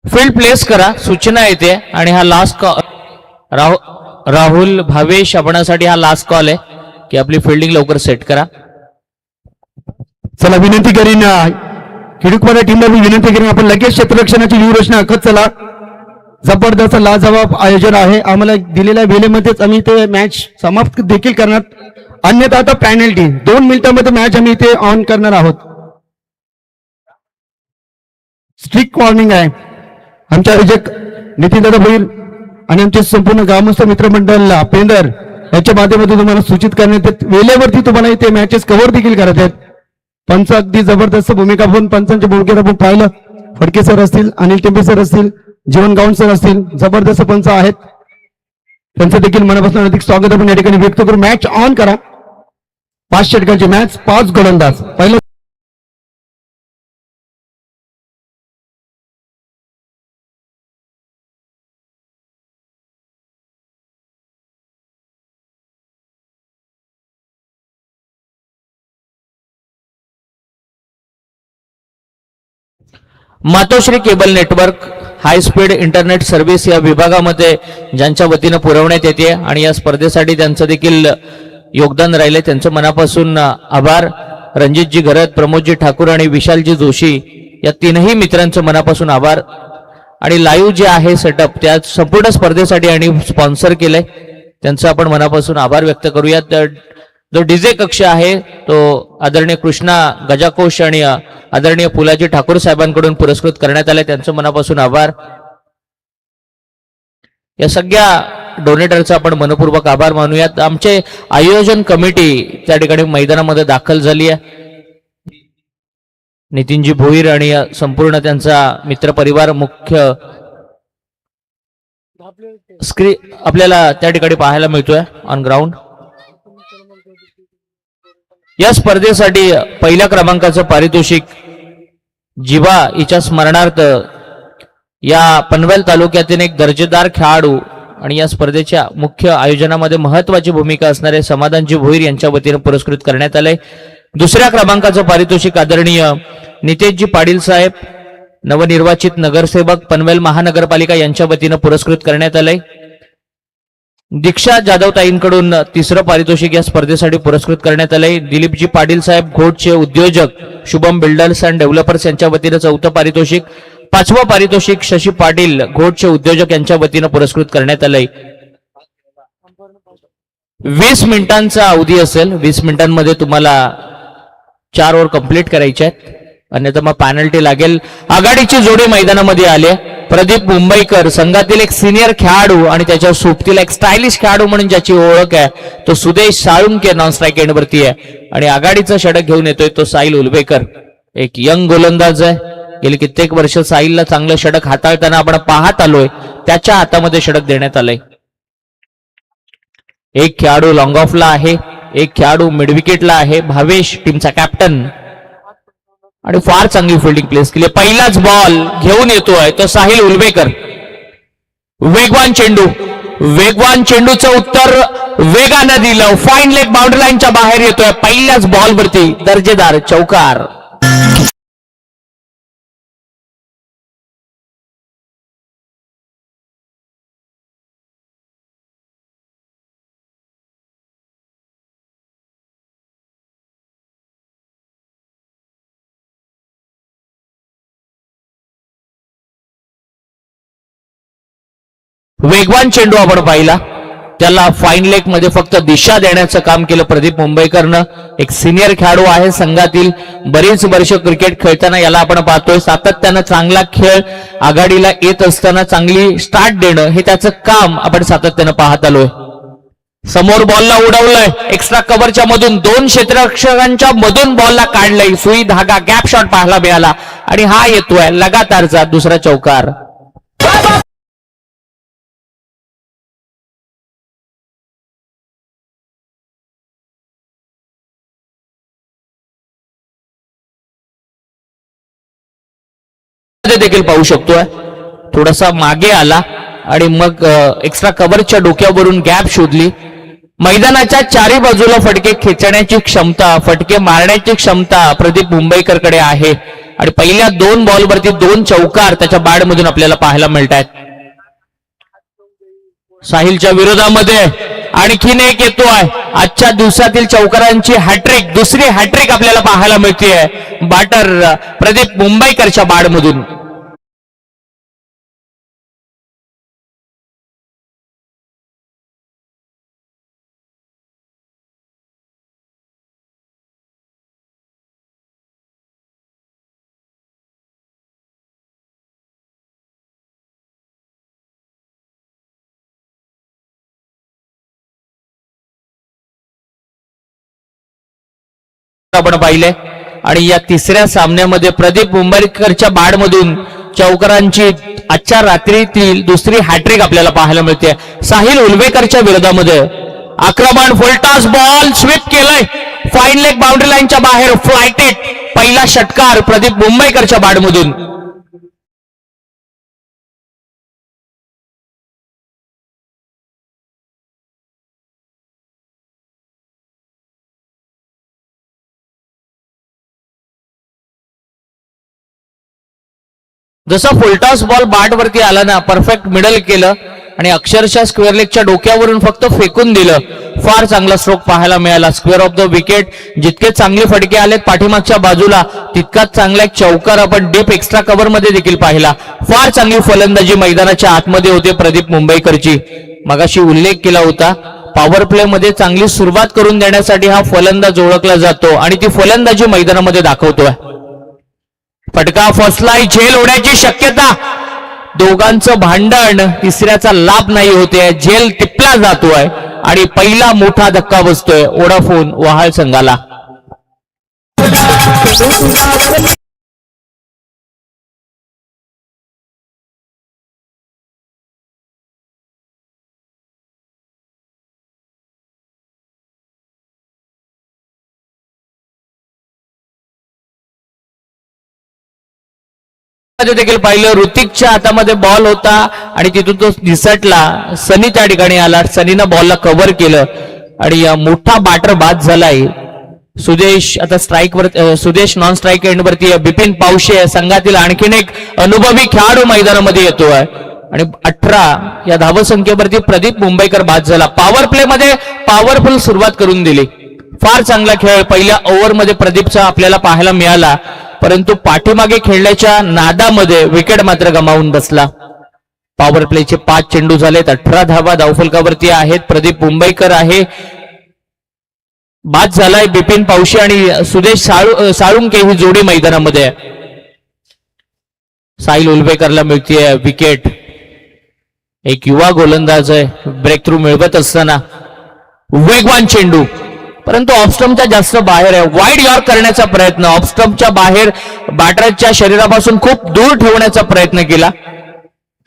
Field place करा, सूचना येते आणि हा लास्ट कॉल राहुल भावेश आपणासाठी हा लास्ट कॉल आहे की आपली फिल्डिंग लवकर सेट करा. चला विनंती करीन खिडकवाल्या टीमला मी विनंती करीन आपण लगेच क्षेत्ररक्षणाची व्यूहरचना आखत चला. जबरदस्त लाजवाब आयोजन आहे. आम्हाला दिलेल्या वेळेमध्येच आम्ही ते मॅच समाप्त देखील करणार, अन्यथा आता पॅनल्टी 2 मिनिटांमध्ये मॅच आम्ही इथे ऑन करणार आहोत. स्ट्रिक्ट वॉर्निंग आहे आमच्या आयोजक नितीन दादा भोईर आणि आमचे संपूर्ण ग्रामस्थ मित्रमंडळाला पेंदर याच्या माध्यमातून तुम्हाला सूचित करण्यात येत वेळेवरती तुम्हाला इथे मॅचेस कव्हर देखील करत आहेत. पंच अगदी जबरदस्त भूमिका पण पंचांच्या भूमिकेत आपण पाहिलं. फडके सर असतील, अनिल टेंबे सर असतील, जीवन गावंड सर असतील, जबरदस्त पंच आहेत. त्यांचं देखील मनापासून अधिक स्वागत आपण या ठिकाणी व्यक्त करू. मॅच ऑन करा. 5 षटकांची मॅच, 5 गोलंदाज. पहिलं Matoshri cable network high speed internet service या विभागामध्ये ज्यांच्या वतीनं पुरवण्यात येते आणि या स्पर्धेसाठी त्यांचं देखील योगदान राहिले, त्यांचं मनापासून आभार. रणजितजी घरत, प्रमोदजी ठाकूर आणि विशालजी जोशी या तीनही मित्रांचं मनापासून आभार. आणि लाईव्ह जे आहे सेटअप त्या संपूर्ण स्पर्धेसाठी आणि स्पॉन्सर केलंय त्यांचं आपण मनापासून आभार व्यक्त करूयात. जो डीजे कक्ष आहे तो आदरणीय कृष्णा गजाकोश आणि आदरणीय फुलाजी ठाकूर साहेबांकडून पुरस्कृत करण्यात आले, त्यांचं मनापासून आभार. या सगळ्या डोनेटरचा आपण मनपूर्वक आभार मानूयात. आमचे आयोजन कमिटी त्या ठिकाणी मैदानामध्ये दाखल झाली आहे. नितीनजी भोईर आणि संपूर्ण त्यांचा मित्रपरिवार मुख्य स्क्रीन आपल्याला त्या ठिकाणी पाहायला मिळतोय ऑन ग्राउंड. या स्पर्धेसाठी पहिल्या क्रमांकाचं पारितोषिक जिवा हिच्या स्मरणार्थ या पनवेल तालुक्यातील एक दर्जेदार खेळाडू आणि या स्पर्धेच्या मुख्य आयोजनामध्ये महत्वाची भूमिका असणारे समाधानजी भोईर यांच्या वतीने पुरस्कृत करण्यात आले. दुसऱ्या क्रमांकाचं पारितोषिक आदरणीय नितेशजी पाटील साहेब नवनिर्वाचित नगरसेवक पनवेल महानगरपालिका यांच्या वतीने पुरस्कृत करण्यात आले. दीक्षा जाधव ताईंकडून तिसरं पारितोषिक या स्पर्धेसाठी पुरस्कृत करण्यात आले. दिलीपजी पाटील साहेब घोटचे उद्योजक शुभम बिल्डर्स अँड डेव्हलपर्स यांच्या वतीने चौथं पारितोषिक. 5वं पारितोषिक शशी पाटील घोटचे उद्योजक यांच्या वतीने पुरस्कृत करण्यात आले. 20 मिनिटांचा अवधी असेल. 20 मिनिटांमध्ये तुम्हाला 4 ओव्हर कंप्लीट करायचे आहेत, अन्यथा मग पॅनल्टी लागेल. आघाडीची जोडी मैदानामध्ये आली. प्रदीप मुंबईकर संघातील एक सिनियर खेळाडू आणि त्याच्या सोबतीला एक स्टायलिश खेळाडू म्हणून ज्याची ओळख आहे तो Sudesh Salunke non strike end वरती आहे. आणि आघाडीचा षटक घेऊन येतोय तो साहिल उलवेकर, एक यंग गोलंदाज आहे. गेली कित्येक वर्ष साहिलला चांगलं षटक हाताळताना आपण पाहत आलोय. त्याच्या हातामध्ये षटक देण्यात आलंय. एक खेळाडू लॉंग ऑफला आहे, एक खेळाडू मिडविकेटला आहे. भावेश टीमचा कॅप्टन आणि फार चांगली फिल्डिंग प्लेस केली. पहिलाच बॉल घेऊन येतोय तो साहिल उलवेकर. वेगवान चेंडू, वेगवान चेंडूचं उत्तर वेगानं दिलं. फाईन लेग बाउंड्री लाईनच्या बाहेर येतोय. पहिल्याच बॉल वरती दर्जेदार चौकार. वेगवान चेंडू आपण पाहिला, त्याला फाईन लेग मध्ये फक्त दिशा देण्याचं काम केलं प्रदीप मुंबईकरनं. एक सिनियर खेळाडू आहे संघातील, बरीच वर्ष क्रिकेट खेळताना याला आपण पाहतोय. सातत्यानं चांगला खेळ आघाडीला येत असताना चांगली स्टार्ट देणं हे त्याचं काम आपण सातत्यानं पाहत आलोय. समोर बॉलला उडवलंय, एक्स्ट्रा कव्हरच्या मधून 2 क्षेत्ररक्षकांच्या मधून बॉलला काढलंय. सुई धागा गॅप शॉट पाहायला मिळाला आणि हा येतोय लगातारचा दुसरा चौकार. मध्ये देखील पाहू शकतोय, थोडासा मागे आला आणि मग एक्स्ट्रा कव्हरच्या डोक्यावरून गॅप शोधली. मैदानाच्या चारी बाजूला फटके खेचण्याची क्षमता, फटके मारण्याची क्षमता प्रदीप मुंबईकरकडे आहे आणि पहिल्या 2 बॉलवरती 2 चौकार त्याच्या बॅटमधून आपल्याला पाहायला मिळत आहेत. साहिलच्या विरोधामध्ये आणखीन एक येतोय. आजच्या दिवसातील चौकारांची हॅट्रिक, दुसरी हॅट्रिक आपल्याला पाहायला मिळतेय बॅटर प्रदीप मुंबईकरच्या बॅटमधून. आपण पाहिले आणि या तिसऱ्या सामन्यामध्ये प्रदीप मुंबईकरच्या बॅटमधून चौकारांची आजच्या रात्रीतील दुसरी हॅट्रिक आपल्याला पाहायला मिळते. साहिल उल्वेकरच्या विरोधामध्ये आक्रमण, फुलटॉस बॉल स्वीप केलंय, फाईन लेग बाउंड्री लाईनच्या बाहेर, फ्लायटेड पहिला षटकार प्रदीप मुंबईकरच्या बॅटमधून. जसा फुलटॉस बॉल बॅट वरती आला ना, परफेक्ट मिडल केलं आणि अक्षरशः स्क्वेअर लेगच्या डोक्यावरून फक्त फेकून दिलं. फार चांगला स्ट्रोक पाहायला मिळाला. Square of the wicket. जितके चांगले फटके आलेत पाठीमागच्या बाजूला, तितकाच चांगला एक चौकार आपण डीप एक्स्ट्रा कव्हर मध्ये देखील पाहिला. फार चांगली फलंदाजी मैदानाच्या आतमध्ये होते प्रदीप मुंबईकरची. मगाशी उल्लेख केला होता, पॉवर प्ले मध्ये चांगली सुरुवात करून देण्यासाठी हा फलंदाज ओळखला जातो आणि ती फलंदाजी मैदानामध्ये दाखवतोय. फटका फसलाय, झेल होण्याची शक्यता. दोघांचं भांडण, तिसऱ्याचा लाभ नाही होते, झेल टिपला जातोय आणि पहिला मोठा धक्का बसतोय वोडाफोन वहाळ संघाला. देखील पाहिलं, ऋतिकच्या हातामध्ये बॉल होता आणि तिथून तो निसटला. सनी त्या ठिकाणी आला, सनीनं बॉलला कव्हर केलं आणि मोठा बॅटर बाद झालाय. सुदेश आता स्ट्राईकवर, सुदेश नॉन स्ट्राईक एंड वरती. बिपिन पावशे संघातील आणखीन एक अनुभवी खेळाडू मैदानामध्ये येतोय आणि 18 या धावसंख्येवरती प्रदीप मुंबईकर बाद झाला. पॉवर प्ले मध्ये पॉवरफुल सुरुवात करून दिली. फार चांगला खेळ पहिल्या ओव्हरमध्ये प्रदीपचा आपल्याला पाहायला मिळाला, परंतु पाठीमागे खेळण्याच्या नादामध्ये विकेट मात्र गमावून बसला. पॉवर प्लेचे 5 चेंडू झालेत, 18 धावा धावफलकावरती आहेत. प्रदीप मुंबईकर आहे बाद झालाय. बिपिन पावशी आणि सुदेश साळुंके ही जोडी मैदानामध्ये. साहिल उल्वेकरला मिळतीये विकेट. एक युवा गोलंदाज आहे, ब्रेक थ्रू मिळवत असताना वेगवान चेंडू, परंतु ऑफस्टम्पच्या जास्त बाहेर आहे. वाईड यॉर्क करण्याचा प्रयत्न, ऑफस्टम्पच्या बाहेर बॅटरच्या शरीरापासून खूप दूर ठेवण्याचा प्रयत्न केला.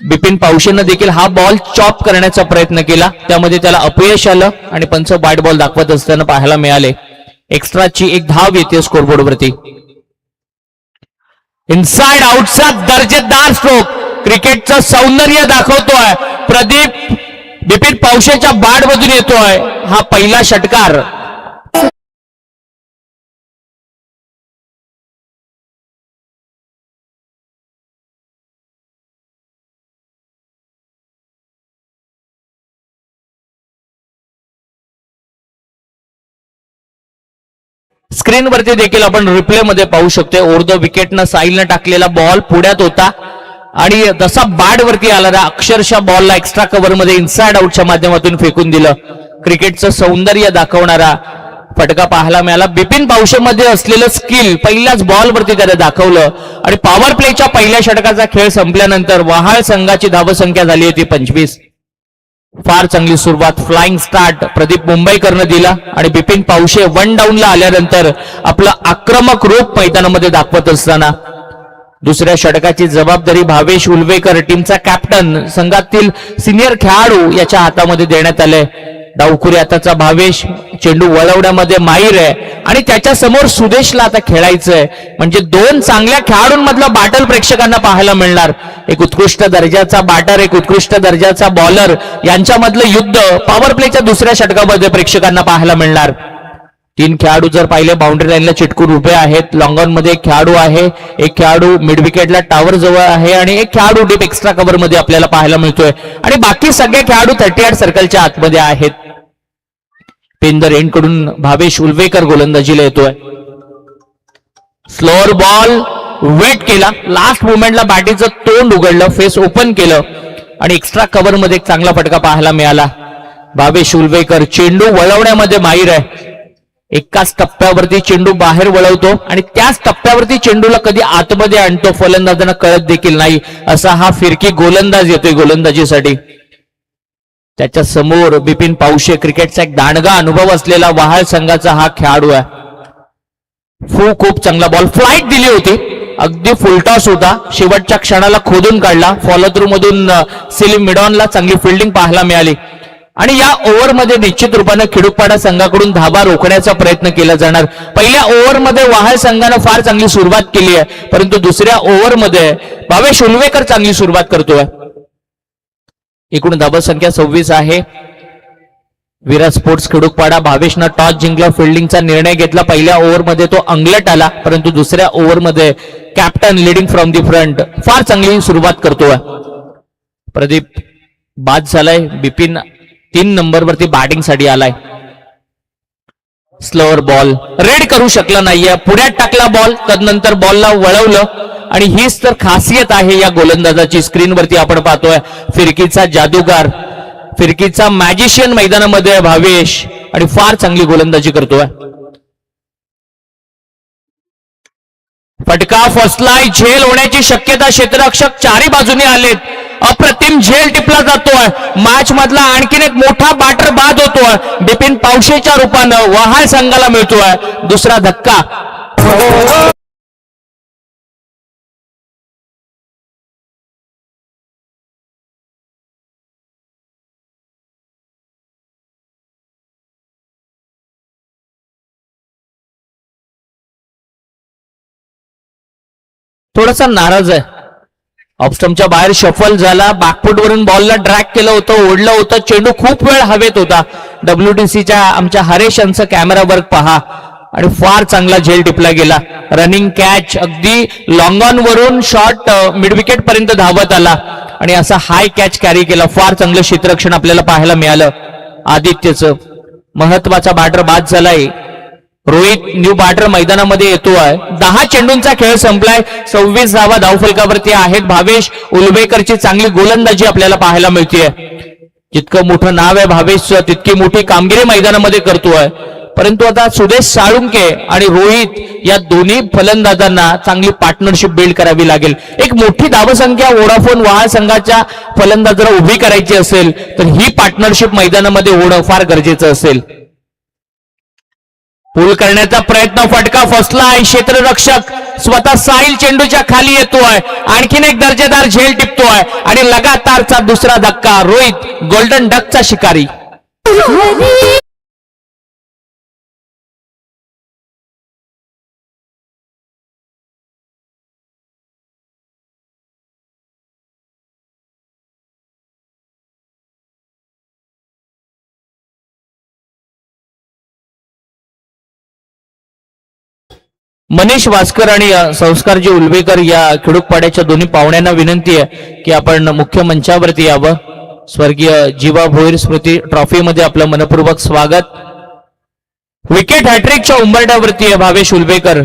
बिपिन पावशेनं देखील हा बॉल चॉप करण्याचा प्रयत्न केला, त्यामध्ये त्याला अपयश आलं आणि पंच बॅट बॉल दाखवत असताना पाहायला मिळाले. एक्स्ट्राची एक धाव येते स्कोरबोर्डवरती. इनसाइड आउटचा दर्जेदार स्ट्रोक, क्रिकेटचं सौंदर्य दाखवतोय. प्रदीप बिपिन पावशेच्या बॅट मधून येतोय हा पहिला षटकार. स्क्रीनवरती देखील आपण रिप्ले मध्ये पाहू शकतो. ओव्हर द विकेटनं साहिलनं टाकलेला बॉल पुढ्यात होता आणि जसा बॅट वरती आला ना, अक्षरशः बॉलला एक्स्ट्रा कव्हर मध्ये इनसाइड आउटच्या माध्यमातून फेकून दिलं. क्रिकेटचं सौंदर्य दाखवणारा फटका पाहायला मिळाला. बिपिन पावशेमध्ये असलेलं स्किल पहिल्याच बॉलवरती त्याने दाखवलं आणि पॉवर प्लेच्या पहिल्या षटकाचा खेळ संपल्यानंतर वहाळ संघाची धावसंख्या झाली होती 25. फार चांगली सुरुवात, फ्लाइंग स्टार्ट प्रदीप मुंबईकरनं दिला आणि बिपिन पावशे 1 डाऊनला आल्यानंतर आपलं आक्रमक रूप मैदानामध्ये दाखवत असताना दुसऱ्या षटकाची जबाबदारी भावेश उल्वेकर, टीमचा कॅप्टन, संघातील सिनियर खेळाडू याच्या हातामध्ये देण्यात आले. डावखुरी हाताचा भावेश, चेंडू वळवण्यामध्ये माहीर आहे आणि त्याच्या समोर सुदेशला आता खेळायचंय. म्हणजे दोन चांगल्या खेळाडूंमधला बॅटल प्रेक्षकांना पाहायला मिळणार. एक उत्कृष्ट दर्जाचा बॅटर, एक उत्कृष्ट दर्जाचा बॉलर यांच्यामधलं युद्ध पॉवर प्लेच्या दुसऱ्या षटकामध्ये प्रेक्षकांना पाहायला मिळणार. तीन खेळाडू जर पाहिले बाउंड्री लाईनला चिटकून उभे आहेत. लॉंग ऑन मध्ये एक खेळाडू आहे, एक खेळाडू मिड विकेटला टावर जवळ आहे आणि एक खेळाडू डीप एक्स्ट्रा कव्हर मध्ये आपल्याला पाहायला मिळतोय आणि बाकी सगळे खेळाडू 38 सर्कलच्या आतमध्ये आहेत. पेंदर एंड कडून भावेश उल्वेकर गोलंदाजीला येतोय. स्लोअर बॉल वेट केला, लास्ट मोमेंटला बॅटीचं तोंड उघडलं, फेस ओपन केलं आणि एक्स्ट्रा कव्हर मध्ये एक चांगला फटका पाहायला मिळाला. भावेश उल्वेकर चेंडू वळवण्यामध्ये माहीर आहे. एकाच टप्प्यावरती चेंडू बाहेर वळवतो आणि त्याच टप्प्यावरती चेंडूला कधी आतमध्ये आणतो, फलंदाजांना कळत देखील नाही. असा हा फिरकी गोलंदाज येतोय गोलंदाजीसाठी. त्याच्या समोर बिपिन पावशे, क्रिकेटचा एक दांडगा अनुभव असलेला वहाळ संघाचा हा खेळाडू आहे. खूप चांगला बॉल, फ्लाईट दिली होती, अगदी फुलटॉस होता, शेवटच्या क्षणाला खोदून काढला. फॉलो थ्रू मधून सिलिम मिडॉनला चांगली फिल्डिंग पाहायला मिळाली आणि या ओव्हरमध्ये निश्चित रूपाने खिडूकपाडा संघाकडून धाबा रोखण्याचा प्रयत्न केला जाणार. पहिल्या ओव्हरमध्ये वहाळ संघानं फार चांगली सुरुवात केली आहे, परंतु दुसऱ्या ओव्हरमध्ये भावेश उल्वेकर चांगली सुरुवात करतोय. एकूण धाबा संख्या 26 आहे. विराट स्पोर्ट्स खिडूकपाडा. भावेशनं टॉस जिंकला, फिल्डिंगचा निर्णय घेतला. पहिल्या ओव्हरमध्ये तो अंगलट आला, परंतु दुसऱ्या ओव्हरमध्ये captain leading from the front फार चांगली सुरुवात करतोय. प्रदीप बाद झालाय. बिपिन 3 नंबरवरती बॅटिंगसाठी आलाय. स्लोअर बॉल रेड करू शकला नाहीये, पुढ्यात टाकला बॉल, तदनंतर बॉलला वळवलं आणि हीच तर खासियत आहे या गोलंदाजाची. स्क्रीनवरती आपण पाहतोय फिरकीचा जादूगार, फिरकीचा मॅजिशियन मैदानामध्ये भावेश आणि फार चांगली गोलंदाजी करतोय. फटका फसलाय, झेल होण्याची शक्यता. क्षेत्ररक्षक चारी बाजूने आलेत. अप्रतिम झेल टिपला जातोय. मॅच मधला आणखीन एक मोठा बॅटर बाद होतोय. बिपिन पावशेच्या रूपानं वहाळ संघाला मिळतोय दुसरा धक्का. थोडासा नाराज आहे. ऑफस्टम्पच्या बाहेर शफल झाला, बॅकफुट वरून बॉलला ड्रॅग केलं होतं, ओढलं होतं. चेंडू खूप वेळ हवेत होता. WTCच्या आमच्या हरेश यांचं कॅमेरा वर्क पहा आणि फार चांगला झेल टिपला गेला. रनिंग कॅच, अगदी लॉंग ऑन वरून शॉर्ट मिड विकेट पर्यंत धावत आला आणि असा हाय कॅच कॅरी केला. फार चांगलं क्षेत्ररक्षण आपल्याला पाहायला मिळालं आदित्यचं. महत्वाचा बॅटर बाद झालाय. रोहित न्यू बॅटर मैदानामध्ये येतोय. 10 चेंडूंचा खेळ संपलाय. 26 धावा धावफलकावरती आहेत. भावेश उल्वेकरची चांगली गोलंदाजी आपल्याला पाहायला मिळतेय. जितकं मोठं नाव आहे भावेशचं, तितकी मोठी कामगिरी मैदानामध्ये करतोय. परंतु आता सुदेश साळुंके आणि रोहित या दोन्ही फलंदाजांना चांगली पार्टनरशिप बिल्ड करावी लागेल. एक मोठी धावसंख्या वोडाफोन वहाळ संघाच्या फलंदाजाला उभी करायची असेल तर ही पार्टनरशिप मैदानामध्ये होणं फार गरजेचं असेल. पूल करण्याचा प्रयत्न, फटका फसलाय. क्षेत्ररक्षक स्वतः साहिल चेंडूच्या खाली येतोय. आणखीन एक दर्जेदार झेल टिपतोय आणि लगातारचा दुसरा धक्का. रोहित गोल्डन डकचा शिकारी. मनीष वास्कर आणि संस्कारजी उल्वेकर या खिडूकपाड्याच्या दोन्ही पाहुण्यांना विनंती आहे की आपण मुख्य मंचावरती यावं. स्वर्गीय जीवा भोईर स्मृती ट्रॉफीमध्ये आपलं मनपूर्वक स्वागत. विकेट हॅट्रिकच्या उंबरठ्यावरती आहे भावेश उल्वेकर.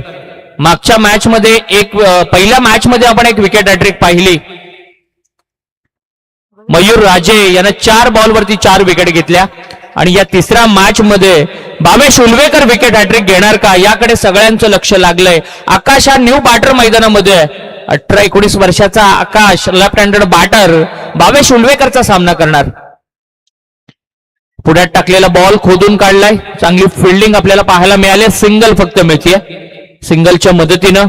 मागच्या मॅच मध्ये पहिल्या मॅच मध्ये आपण एक विकेट हॅट्रिक पाहिली. मयूर राजे यानं 4 बॉलवरती 4 विकेट घेतल्या आणि या तिसऱ्या मॅच मध्ये भावेश उल्वेकर विकेट हॅट्रिक घेणार का याकडे सगळ्यांचं लक्ष लागलंय. आकाश हा न्यू बॅटर मैदानामध्ये 18-19 वर्षाचा आकाश लेफ्ट हँडेड बॅटर भावेश उल्वेकरचा सामना करणार. पुढ्यात टाकलेला बॉल खोदून काढलाय. चांगली फिल्डिंग आपल्याला पाहायला मिळाली. सिंगल फक्त मिळतीये. सिंगलच्या मदतीनं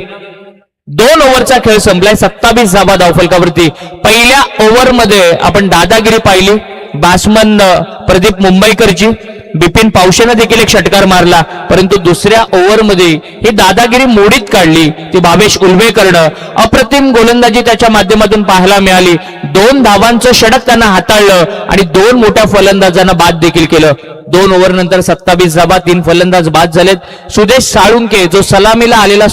2 ओव्हरचा खेळ संपलाय. 27 धावा धावफलकावरती. पहिल्या ओव्हरमध्ये आपण दादागिरी पाहिली बासमन प्रदीप मुंबईकरची. बिपिन पावशेनं देखील एक षटकार मारला, परंतु दुसऱ्या ओव्हरमध्ये ही दादागिरी मोडीत काढली ती भावेश उल्वेकरनं. अप्रतिम गोलंदाजी त्याच्या माध्यमातून पाहायला मिळाली. 2 धावांचं षटक त्यांना हाताळलं आणि 2 मोठ्या फलंदाजांना बाद देखील केलं. 2 ओव्हर नंतर 27 धावा, 3 फलंदाज बाद झालेत. सुदेश साळुंके जो सलामीला आलेला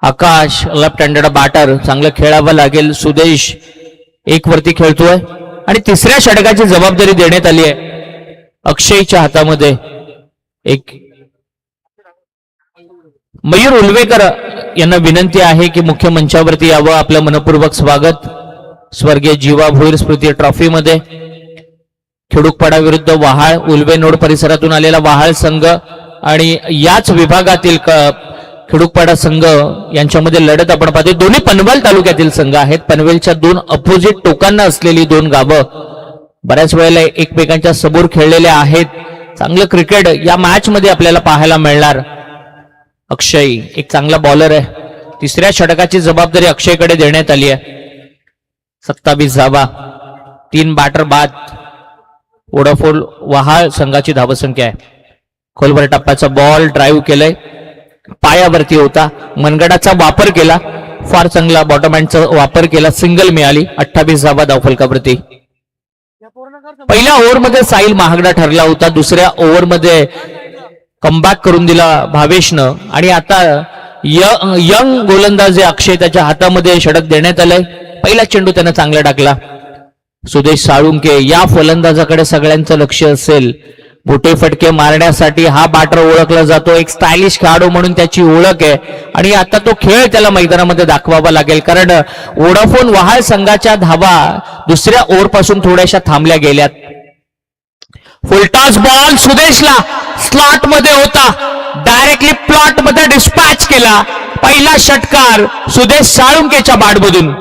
आकाश लेफ्ट हँडेड बॅटर, चांगलं खेळावं लागेल. सुदेश 1 वरती खेळतोय आणि तिसऱ्या षटकाची जबाबदारी देण्यात आली आहे अक्षयच्या हातामध्ये. एक मयूर उल्वेकर यांना विनंती आहे की मुख्य मंचावरती यावं. आपलं मनपूर्वक स्वागत स्वर्गीय जीवा भोईर स्मृती ट्रॉफी मध्ये. खिडूकपाडा विरुद्ध वहाळ, उल्वेनोड परिसरातून आलेला वहाळ संघ आणि याच विभागातील खिडूकपाडा संघ यांच्यामध्ये लढत आपण पाहतो. दोन्ही पनवेल तालुक्यातील संघ आहेत. पनवेलच्या 2 अपोजिट टोकांना असलेली 2 गावं बऱ्याच वेळेला एकमेकांच्या समोर खेळलेल्या आहेत. चांगलं क्रिकेट या मॅच मध्ये आपल्याला पाहायला मिळणार. अक्षय एक चांगला बॉलर आहे. तिसऱ्या षटकाची जबाबदारी अक्षयकडे देण्यात आली आहे. 27 धावा, 3 बॅटर बाद. वोडाफोन वहाळ संघाची धावसंख्या आहे. खोलवर टप्प्याचा बॉल ड्राईव्ह केलंय, पायावरती होता, मनगडाचा वापर केला, फार चांगला बॉटम हँडचा वापर केला, सिंगल मिळाली. 28 धावा धावफलकावरती. पहिल्या ओव्हरमध्ये साहिल महागडा ठरला होता, दुसऱ्या ओव्हरमध्ये कमबॅक करून दिला भावेशनं आणि आता यंग गोलंदाज अक्षय त्याच्या हातामध्ये षटक देण्यात आलंय. पहिला चेंडू त्यानं चांगला टाकला. सुदेश साळुंके या फलंदाजाकडे सगळ्यांचं लक्ष असेल. मोठे फटके मारण्यासाठी हा बॅटर ओळखला जातो. एक स्टायलिश खेळाडू म्हणून त्याची ओळख आहे आणि आता तो खेळ त्याला मैदानामध्ये दाखवावा लागेल, कारण वोडाफोन वहाळ संघाच्या धावा दुसऱ्या ओव्हर पासून थोड्याशा थांबल्या गेल्यात. फुलटॉस बॉल सुदेशला स्लॉट मध्ये होता, डायरेक्टली प्लॉट मध्ये डिस्पॅच केला. पहिला षटकार सुदेश साळुंकेच्या बॅटमधून.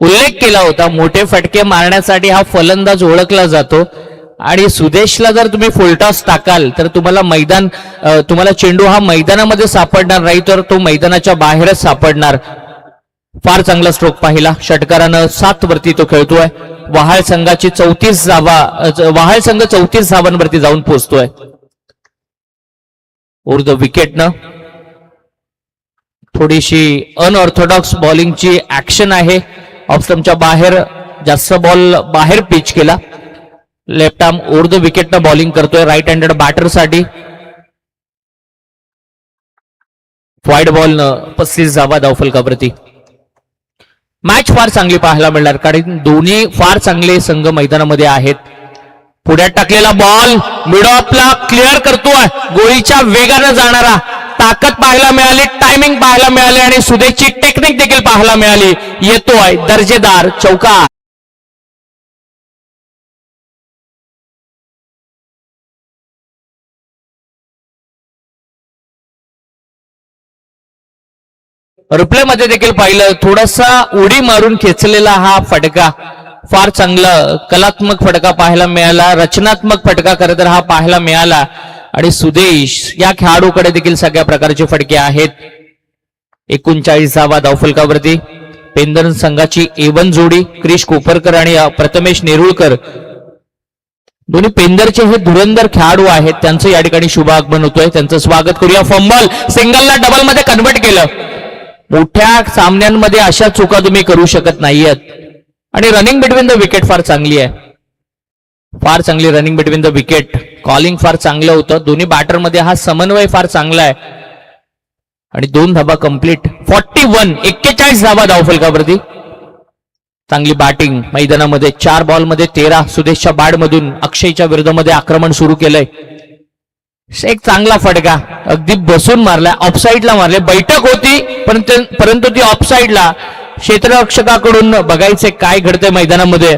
उल्लेख केला होता मोठे फटके मारण्यासाठी हा फलंदाज ओळखला जातो आणि सुदेशला जर तुम्ही फुलटॉस टाकाल तर तुम्हाला चेंडू हा मैदानामध्ये सापडणार नाही, तर तो मैदानाच्या बाहेरच सापडणार. फार चांगला स्ट्रोक पाहिला षटकारानं. 7 वरती तो खेळतोय. वहाळ संघाची 34 धावा, वहाळ संघ 34 धावांवरती जाऊन पोहोचतोय. ऊर्ध विकेटनं थोडीशी अनऑर्थोडॉक्स बॉलिंगची ऍक्शन आहे. ऑफस्टम्पच्या बाहेर जास्त बॉल बाहेर पिच केला. लेफ्ट आर्म ऊर्ध विकेटनं बॉलिंग करतोय राईट हँडेड बॅटरसाठी. वाईड बॉलनं 35 धावा धावफलकावरती. मॅच फार चांगली पाहायला मिळणार, कारण दोन्ही फार चांगले संघ मैदानामध्ये आहेत. पुढ्यात टाकलेला बॉल मिड ऑफला क्लिअर करतोय. गोळीच्या वेगानं जाणारा, ताकद पाहायला मिळाली, टायमिंग पाहायला मिळाली आणि सुदेशची टेक्निक देखील पाहायला मिळाली. येतोय दर्जेदार चौकार. रिप्ले मध्ये देखील पाहिलं, थोडासा उडी मारून खेचलेला हा फटका, फार चांगला कलात्मक फटका पाहायला मिळाला, रचनात्मक फटका खरं तर हा पाहायला मिळाला. आणि सुदेश या खेळाडूकडे देखील सगळ्या प्रकारचे फटके आहेत. 39 धावा धावफलकावरती. पेंदर संघाची A1 जोडी क्रिश कोपरकर आणि प्रथमेश नेरुळकर, दोन्ही पेंदरचे हे धुरंधर खेळाडू आहेत. त्यांचं या ठिकाणी शुभ आगमन होतोय, त्यांचं स्वागत करूया. फंबल सिंगलला डबल मध्ये कन्व्हर्ट केलं. मोठ्या सामन्यांमध्ये अशा चुका तुम्ही करू शकत नाहीयेत. आणि रनिंग बिटवीन द विकेट फार चांगली आहे, फार चांगली running between the wicket. Calling फार चांगलं होतं. दोन्ही बॅटर मध्ये हा समन्वय फार चांगला आहे. आणि 2 धाबा कंप्लीट. 41 धाबा धावफलकावरती. चांगली बॅटिंग मैदानामध्ये. 4 बॉलमध्ये 13. सुदेशच्या बॅटमधून अक्षयच्या विरोधामध्ये आक्रमण सुरू केलंय. एक चांगला फटका अगदी बसून मारला, ऑफसाईडला मारले. बैठक होती परंतु ती ऑफसाईडला. क्षेत्ररक्षकाकडून बघायचे काय घडतंय मैदानामध्ये.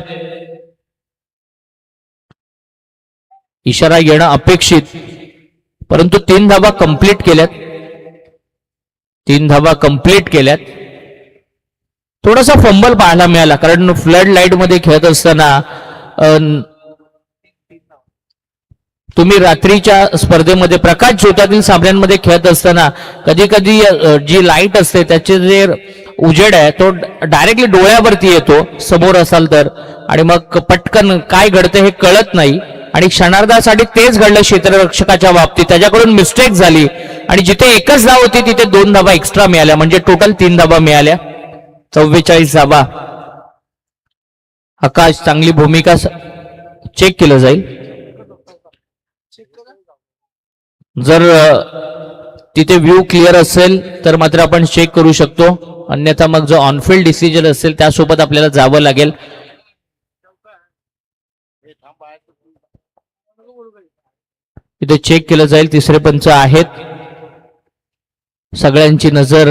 इशारा येणं अपेक्षित, परंतु 3 धावा कंप्लीट केल्यात. 3 धावा कंप्लीट केल्यात. थोडासा फंबल पाहायला मिळाला, कारण फ्लड लाईट मध्ये खेळत असताना तुम्ही रात्रीच्या स्पर्धेमध्ये प्रकाश झोतातील सामन्यांमध्ये खेळत असताना कधी कधी जी लाईट असते त्याचे जे उजेड आहे तो डायरेक्टली डोळ्यावरती येतो समोर असाल तर, आणि मग पटकन काय घडतं हे कळत नाही. आणि क्षणार्धासाठी तेच घडलं क्षेत्ररक्षकाच्या बाबतीत. त्याच्याकडून मिस्टेक झाली आणि जिथे एकच धाव होती तिथे 2 धावा एक्स्ट्रा मिळाल्या, म्हणजे टोटल 3 धावा मिळाल्या. 44 धावा. आकाश चांगली भूमिका. चेक केलं जाईल. जर तिथे व्ह्यू क्लिअर असेल तर मात्र आपण चेक करू शकतो, अन्यथा मग जो ऑनफिल्ड डिसिजन असेल त्यासोबत आपल्याला जावं लागेल. इथे चेक केलं जाईल. तिसरे पंच आहेत. सगळ्यांची नजर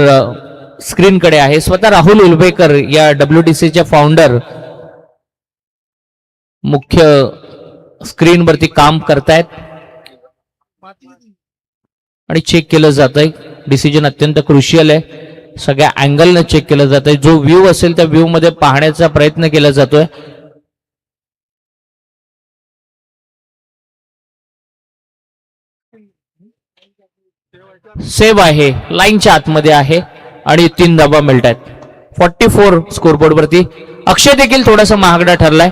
स्क्रीनकडे आहे. स्वतः राहुल उलवेकर या WTCच्या फाउंडर मुख्य स्क्रीनवरती काम करतायत आणि चेक केलं जात आहे. डिसिजन अत्यंत क्रुशियल आहे. सगळ्या अँगलनं चेक केलं जात आहे. जो व्ह्यू असेल त्या व्ह्यू मध्ये पाहण्याचा प्रयत्न केला जातोय. सेव्ह आहे, लाईनच्या आतमध्ये आहे आणि 3 धावा मिळतात. 44 स्कोरबोर्ड वरती. अक्षय देखील थोडासा महागडा ठरलाय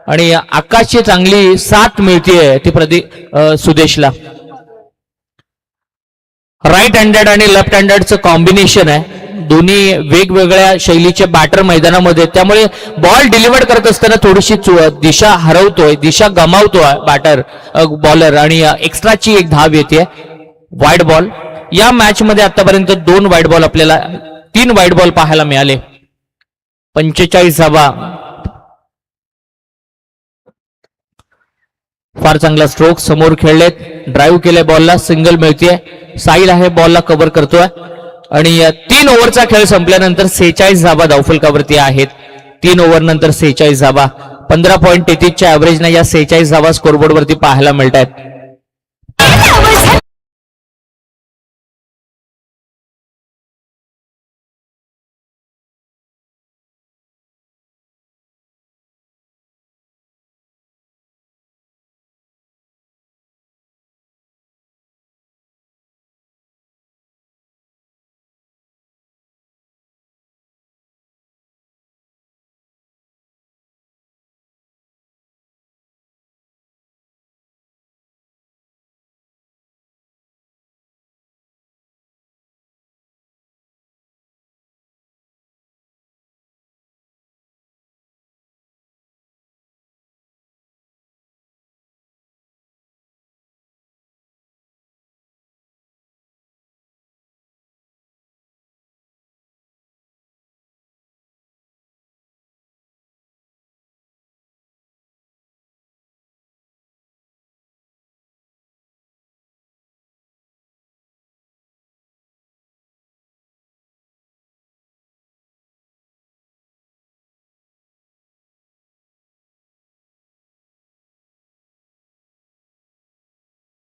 आणि आकाशची चांगली साथ मिळतीये ती सुदेशला. राईट हँडेड आणि लेफ्ट हँडेडचं कॉम्बिनेशन आहे. दोन्ही वेगवेगळ्या शैलीचे बॅटर मैदानामध्ये, त्यामुळे बॉल डिलिव्हर करत असताना थोडीशी दिशा हरवतोय, दिशा गमावतोय बॅटर बॉलर, आणि एक्स्ट्राची एक धाव येते. Wide ball. या मॅच मध्ये आतापर्यंत 2 वाईड बॉल आपल्याला 3 वाईड बॉल पाहायला मिळाले. 45 धावा. फार चांगला स्ट्रोक. समोर खेळलेत, ड्राईव्ह केले बॉलला, सिंगल मिळतीये. साईल आहे बॉलला कव्हर करतोय आणि 3 ओव्हरचा खेळ संपल्यानंतर 46 धावा धावफलकावरती आहेत. 3 ओव्हर नंतर 46 धावा. 15.33च्या ऍव्हरेजने या 46 धावा स्कोरबोर्ड वरती पाहायला मिळत आहेत.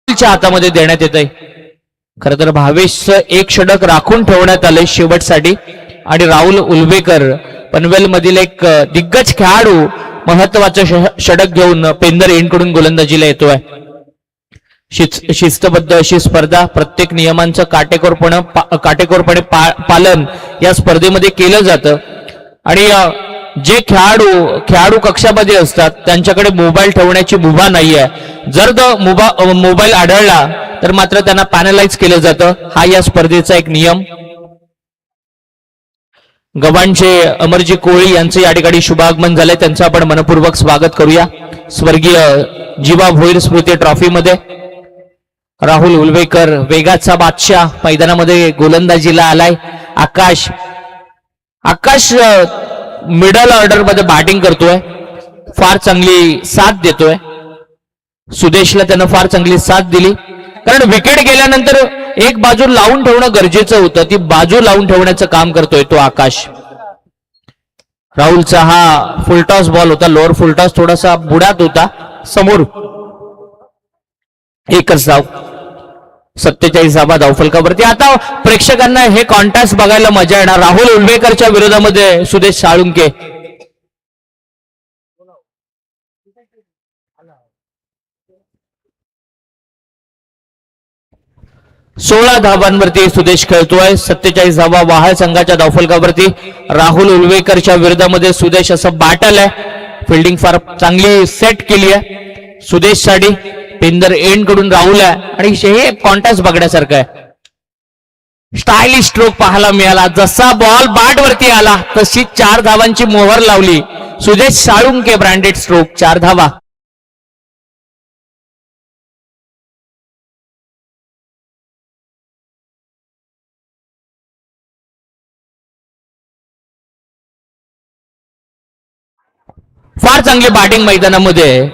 हातामध्ये देण्यात येत आहे. खरं तर भावेशचं एक षटक राखून ठेवण्यात आलंय शेवटसाठी, आणि राहुल उलवेकर पनवेल मधील एक दिग्गज खेळाडू महत्वाचं षटक घेऊन पेंदर एंडकडून गोलंदाजीला येतोय. शिस्तबद्ध अशी स्पर्धा, प्रत्येक नियमांचं काटेकोरपणे पालन या स्पर्धेमध्ये केलं जातं. आणि जे खेळाडू कक्षामध्ये असतात त्यांच्याकडे मोबाईल ठेवण्याची मुभा नाहीये. जर तो मोबाईल आढळला तर मात्र त्यांना पॅनलाइज केलं जातं. हा या स्पर्धेचा एक नियम. गव्हाणचे अमरजी कोळी यांचे या ठिकाणी शुभागमन झाले. त्यांचं आपण मनपूर्वक स्वागत करूया स्वर्गीय जीवा भोईर स्मृती ट्रॉफीमध्ये. राहुल उलवेकर वेगाचा बादशाह मैदानामध्ये गोलंदाजीला आलाय. आकाश मिडल ऑर्डर मध्ये बॅटिंग करतोय, फार चांगली साथ देतोय. सुदेशला त्यानं फार चांगली साथ दिली. कारण विकेट गेल्यानंतर एक बाजू लावून ठेवणं गरजेचं होतं, ती बाजू लावून ठेवण्याचं काम करतोय तो आकाश. राहुलचा हा फुलटॉस बॉल होता, लोअर फुलटॉस थोडासा बुडात होता समोर. एकच धाव, 47 धावफलकावरती. आता प्रेक्षकांना हे कॉन्टॅस्ट बघायला मजा येणार. राहुल उल्वेकरच्या विरोधामध्ये सुदेश साळुंके. 16 धावांवरती सुदेश खेळतोय. 47 धावा वाहाळ संघाच्या धावफलकावरती. राहुल उल्वेकरच्या विरोधामध्ये सुदेश. असं बॅटल आहे. फिल्डिंग फार चांगली सेट केली आहे सुदेश साठी. पेंदर एंड कडून राहुल आहे आणि हे कॉन्टॅस्ट बघण्यासारखं आहे. स्टायलिश स्ट्रोक पाहायला मिळाला. जसा बॉल बॅट वरती आला तशी 4 धावांची मोहर लावली सुदेश साळुंके. ब्रँडेड स्ट्रोक, 4 धावा. फार चांगली बॅटिंग मैदानामध्ये.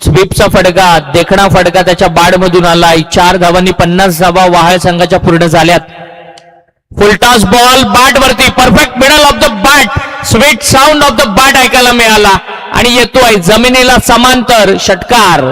स्वीपचा फटका, देखणा फटका त्याच्या बाडमधून आलाय. 4 धावांनी 50 धावा वाहाळ संघाच्या पूर्ण झाल्यात. फुलटॉस बॉल बॅट वरती, perfect middle of the bat. Sweet sound of the bat ऐकायला मिळाला आणि येतोय जमिनीला समांतर षटकार.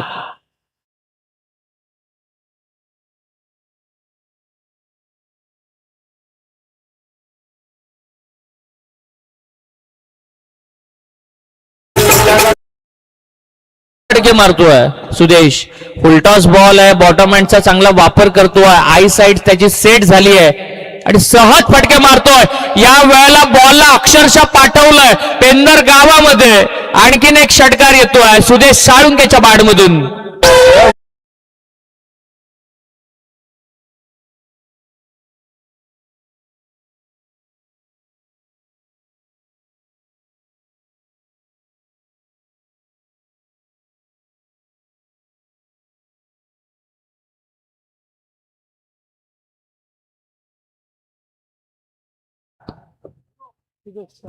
फटके मारतोय सुदेश. फुलटॉस बॉल आहे, बॉटम हँडचा चांगला वापर करतोय. आय साइड त्याची सेट झाली आहे आणि सहज फटके मारतोय. या वेळेला बॉलला अक्षरशः पाठवलंय पेंदर गावामध्ये. आणखीन एक षटकार येतोय सुदेश साळुंकेच्या बाडमधून.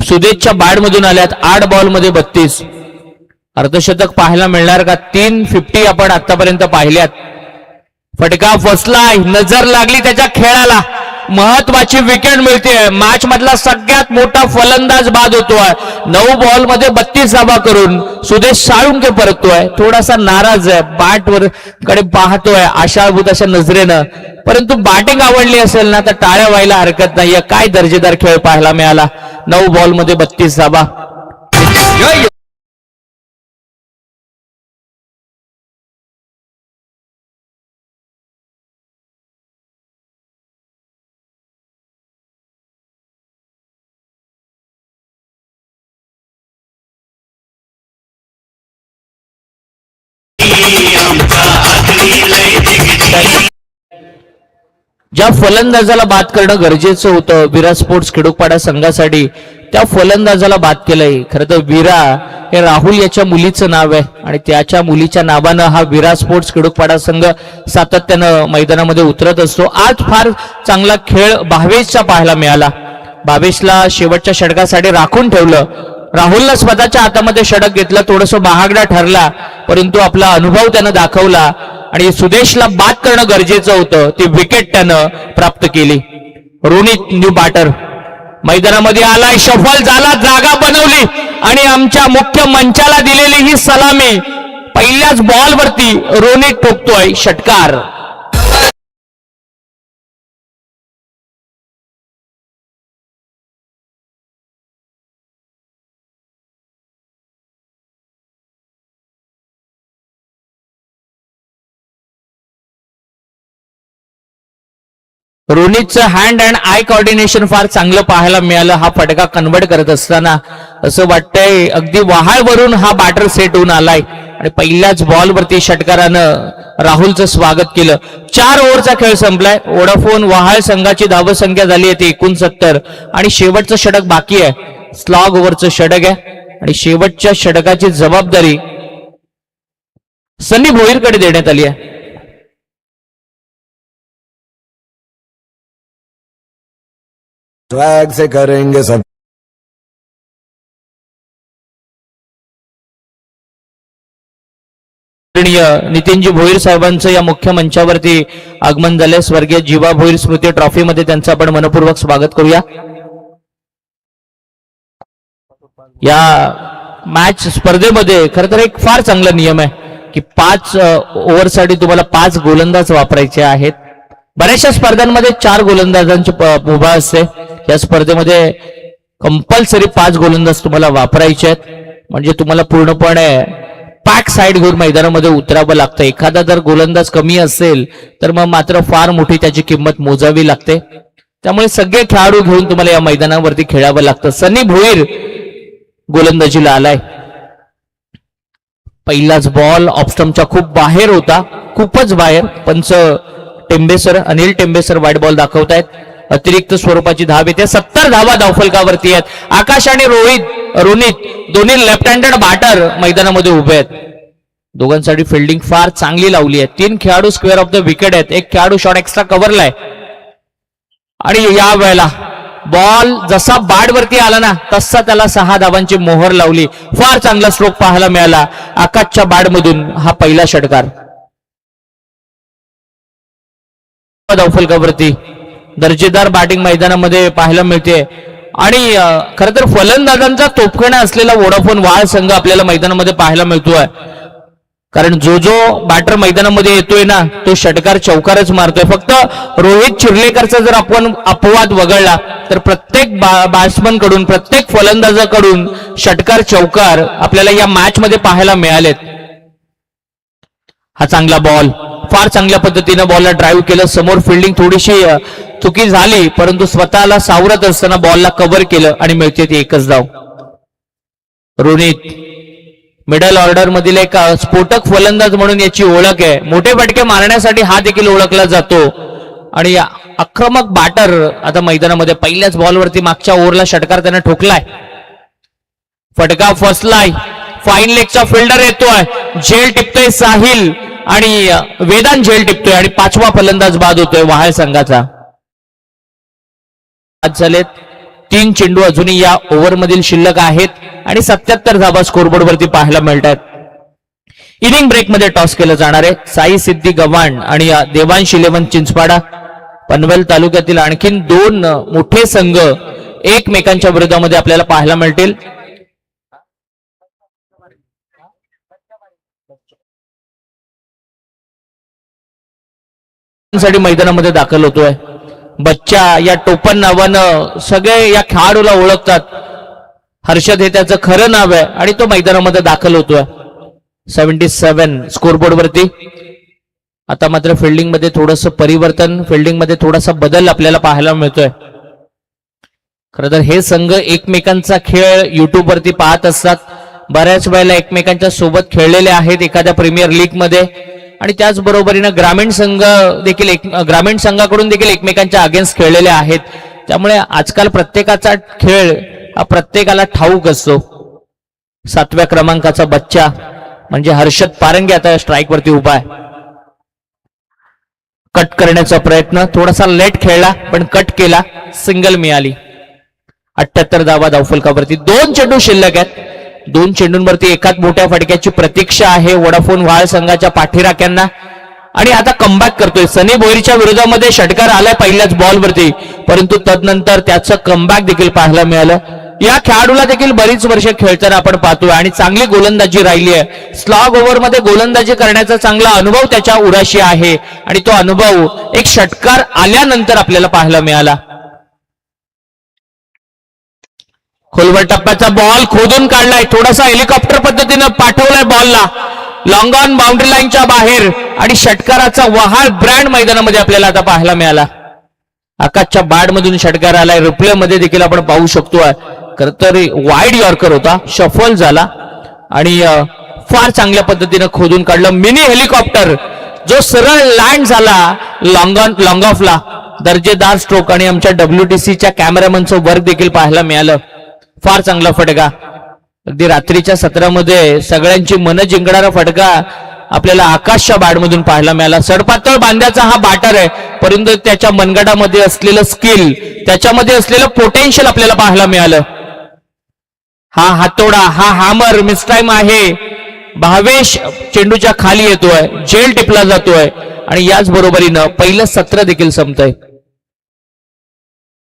सुदेशच्या बॅटमधून आल्यात. 8 बॉल मध्ये 32. अर्धशतक पाहायला मिळणार का? 350 आपण आतापर्यंत पाहिल्यात. फटका फसलाय, नजर लागली त्याच्या खेळाला. महत्वाची विकेट मिळते. मॅच मधला सगळ्यात मोठा फलंदाज बाद होतोय. 9 बॉल मध्ये 32 धावा करून सुदेश साळुंके परततोय. थोडासा नाराज आहे, बॅटवर कडे पाहतोय आशाभूत अशा नजरेनं. परंतु बॅटिंग आवडली असेल ना तर टाळ्या व्हायला हरकत नाहीये. काय दर्जेदार खेळ पाहायला मिळाला. 9 बॉल मध्ये 32 धावा. ज्या फलंदाजाला बाद करणं गरजेचं होतं विरा स्पोर्ट्स खिडूकपाडा संघासाठी, त्या फलंदाजाला बाद केलंय. खरं तर विरा हे राहुल याच्या मुलीचं नाव आहे आणि त्याच्या मुलीच्या नावानं हा विरा स्पोर्ट्स खिडूकपाडा संघ सातत्यानं मैदानामध्ये उतरत असतो. आज फार चांगला खेळ भावेशचा पाहायला मिळाला. भावेशला शेवटच्या षटकासाठी राखून ठेवलं. राहुलला स्वतःच्या हातामध्ये षटक घेतलं. थोडंसं महागडा ठरला परंतु आपला अनुभव त्यानं दाखवला आणि सुदेशला बाद करणं गरजेचं होतं. ती विकेट त्यानं प्राप्त केली. रोनित न्यू बॅटर मैदानामध्ये आलाय. सफल झाला, जागा बनवली आणि आमच्या मुख्य मंचाला दिलेली ही सलामी पहिल्याच बॉलवरती रोनित ठोकतोय षटकार. रोनितचं हँड अँड आय कॉर्डिनेशन फार चांगलं पाहायला मिळालं. हा फटका कन्वर्ट करत असताना असं वाटतंय अगदी वहाळवरून हा बॅटर सेट होऊन आलाय आणि पहिल्याच बॉलवरती षटकारानं राहुलचं स्वागत केलं. 4 ओव्हरचा खेळ संपलाय. वोडाफोन वहाळ संघाची धावसंख्या झाली आहे 69 आणि शेवटचं षटक बाकी आहे. स्लॉग ओव्हरचं षटक आहे आणि शेवटच्या षटकाची जबाबदारी सनी भोईरकडे देण्यात आली आहे. स्वैग से करेंगे सब. नितीनजी भोईर साहेबांचं या मुख्य मंचावरती आगमन झाले. स्वर्गीय जीवा भोईर स्मृती ट्रॉफीमध्ये त्यांचं आपण मनपूर्वक स्वागत करूया. या मॅच स्पर्धेमध्ये खरं तर एक फार चांगला नियम आहे की 5 ओव्हरसाठी तुम्हाला 5 गोलंदाज वापरायचे आहेत. बऱ्याचशा स्पर्धांमध्ये 4 गोलंदाजांची मुभा असते. या स्पर्धेमध्ये कंपल्सरी 5 गोलंदाज तुम्हाला वापरायचे आहेत. म्हणजे तुम्हाला पूर्णपणे पॅक साईड घेऊन मैदानामध्ये उतरावं लागतं. एखादा जर गोलंदाज कमी असेल तर मग मात्र फार मोठी त्याची किंमत मोजावी लागते. त्यामुळे सगळे खेळाडू घेऊन तुम्हाला या मैदानावरती खेळावं लागतं. सनी भोईर गोलंदाजीला आलाय. पहिलाच बॉल ऑफस्टम्पच्या खूप बाहेर होता, खूपच बाहेर. पंच अनिल टेंबेसर वाईट बॉल दाखवतायत. अतिरिक्त स्वरूपाची धाव येते. 70 धावा धावफलकावरती आहेत. आकाश आणि रोनित दोन्ही लेफ्ट हँडेड बॅटर मैदानामध्ये उभे आहेत. दोघांसाठी फिल्डिंग फार चांगली लावली आहे. 3 खेळाडू स्क्वेअर ऑफ द विकेट आहेत. एक खेळाडू शॉट एक्स्ट्रा कव्हरलाय. आणि या वेळेला बॉल जसा बॅटवरती आला ना तसा त्याला 6 धावांची मोहर लावली. फार चांगला स्ट्रोक पाहायला मिळाला आकाशच्या बॅटमधून. हा पहिला षटकार धावफलकावरती दर्जेदार बॅटिंग मैदानामध्ये पाहायला मिळते. आणि खरं तर फलंदाजांचा तोफखाना असलेला वोडाफोन वाळ संघ आपल्याला मैदानामध्ये पाहायला मिळतोय. कारण जो बॅटर मैदानामध्ये येतोय ना तो षटकार चौकारच मारतोय. फक्त रोहित चिर्लेकरचा जर आपण अपवाद वगळला तर प्रत्येक बॅट्समन कडून प्रत्येक फलंदाजाकडून षटकार चौकार आपल्याला या मॅच मध्ये पाहायला मिळालेत. हा चांगला बॉल, फार चांगल्या पद्धतीने बॉलला ड्राईव्ह केलं. समोर फिल्डिंग थोडीशी चुकी झाली परंतु स्वतःला सावरत असताना बॉलला कव्हर केलं आणि मिळते ती एकच धाव. रोनित मिडल ऑर्डर मधील एक स्फोटक फलंदाज म्हणून याची ओळख आहे. मोठे फटके मारण्यासाठी हा देखील ओळखला जातो. आणि आक्रमक बॅटर आता मैदानामध्ये पहिल्याच बॉलवरती मागच्या ओव्हरला षटकार त्याने ठोकलाय. फटका फसलाय. फाईन लेगचा फिल्डर येतोय. झेल टिपतोय साहिल आणि वेदांत झेल टिपतोय आणि 5वा फलंदाज बाद होतोय वहाळ संघाचा. आज झालेत 3 चेंडू अजूनही या ओव्हरमधील शिल्लक आहेत आणि 77 धावा स्कोरबोर्ड वरती पाहायला मिळतात. इनिंग ब्रेक मध्ये टॉस केलं जाणार आहे. साई सिद्धी गव्हाण आणि देवांश 11 चिंचपाडा. पनवेल तालुक्यातील आणखीन 2 मोठे संघ एकमेकांच्या विरोधामध्ये आपल्याला पाहायला मिळतील. साठी मैदानामध्ये दाखल होतोय. बच्चा या टोपण नावानं सगळे या खेळाडूला ओळखतात. हर्षद हे त्याचं खरं नाव आहे आणि तो मैदानामध्ये दाखल होतोय. 77 स्कोरबोर्ड वरती. आता मात्र फिल्डिंग मध्ये थोडंसं परिवर्तन, फिल्डिंग मध्ये थोडासा बदल आपल्याला पाहायला मिळतोय. खरं तर हे संघ एकमेकांचा खेळ युट्यूब वरती पाहत असतात. बऱ्याच वेळेला एकमेकांच्या सोबत खेळलेले आहेत एखाद्या प्रीमियर लीग मध्ये. आणि त्याचबरोबरीनं ग्रामीण संघाकडून देखील एकमेकांच्या अगेन्स्ट खेळलेले आहेत. त्यामुळे आजकाल प्रत्येकाचा खेळ हा प्रत्येकाला ठाऊक असतो. 7व्या क्रमांकाचा बच्चा म्हणजे हर्षद पारंगे आता स्ट्राईक वरती उभा आहे. कट करण्याचा प्रयत्न, थोडासा लेट खेळला पण कट केला. सिंगल मिळाली. 78 धावा धावफलकावरती. 2 चेंडू शिल्लक आहेत. 2 चेंडूंवरती एकाच मोठ्या फटक्याची प्रतीक्षा आहे वोडाफोन वाळ संघाच्या पाठीराख्यांना. आणि आता कमबॅक करतोय. सनी भोईरच्या विरोधामध्ये षटकार आलाय पहिल्याच बॉलवरती परंतु तदनंतर त्याचं कमबॅक देखील पाहायला मिळालं. या खेळाडूला देखील बरीच वर्ष खेळताना आपण पाहतोय आणि चांगली गोलंदाजी राहिली आहे. स्लॉग ओव्हर मध्ये गोलंदाजी करण्याचा चांगला अनुभव त्याच्या उराशी आहे आणि तो अनुभव एक षटकार आल्यानंतर आपल्याला पाहायला मिळाला. खोलवर टप्प्याचा बॉल खोदून काढलाय. थोडासा हेलिकॉप्टर पद्धतीनं पाठवलाय बॉलला लॉंग ऑन बाउंड्री लाईनच्या बाहेर आणि षटकाराचा वहाळ ब्रँड मैदानामध्ये आपल्याला आता पाहायला मिळाला. आकाशच्या बॅटमधून षटकार आलाय. रिप्ले मध्ये देखील आपण पाहू शकतो. खरं तर वाईड यॉर्कर होता, शफल झाला आणि फार चांगल्या पद्धतीनं खोदून काढलं. मिनी हेलिकॉप्टर जो सरळ लँड झाला लॉंग ऑफला. दर्जेदार स्ट्रोक आणि आमच्या WTCच्या कॅमेरामनचं वर्क देखील पाहायला मिळालं. फार चांगला फटका. अगदी रात्रीच्या सत्रामध्ये सगळ्यांची मन जिंकणारा फटका आपल्याला आकाशच्या बॅटमधून पाहायला मिळाला. सडपातळ बांध्याचा हा बॅटर आहे परंतु त्याच्या मनगटामध्ये असलेलं स्किल, त्याच्यामध्ये असलेलं पोटेन्शियल आपल्याला पाहायला मिळालं. हा हातोडा, हा हॅमर मिसटाईम आहे भावेश चेंडूच्या खाली येतोय, झेल टिपला जातोय आणि याच बरोबरीनं पहिलं सत्र देखील संपतंय.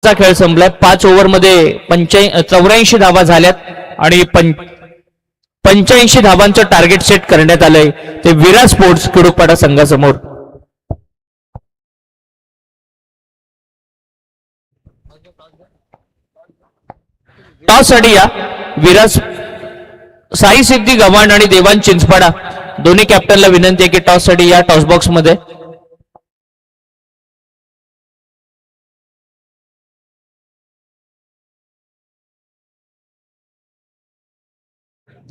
खेळ संपलाय. 5 ओव्हरमध्ये 84 धावा झाल्यात आणि 85 धावांचं टार्गेट सेट करण्यात आलंय ते विराट स्पोर्ट्स खिडूकपाडा संघासमोर. टॉस साठी या विराट साई सिद्धी गव्हाण आणि देवान चिंचपाडा दोन्ही कॅप्टनला विनंती आहे की टॉस साठी या टॉस बॉक्स मध्ये.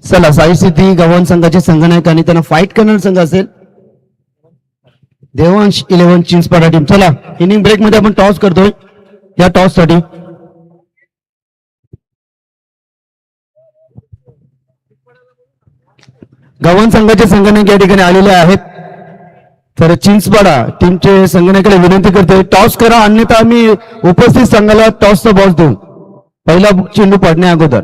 चला, साई सिद्धी गव्हाण संघाचे संघनायक आणि त्यांना फाईट करणार संघ असेल देवांश 11 चिंचपाडा टीम. चला, इनिंग ब्रेक मध्ये आपण टॉस करतोय या टॉस साठी. गव्हाण संघाचे संघनायक या ठिकाणी आलेले आहेत. तर चिंचपाडा टीमचे संघनायकाला विनंती करतोय टॉस करा, अन्यथा आम्ही उपस्थित संघाला टॉसचा बॉस देऊ पहिला चेंडू पडण्या अगोदर.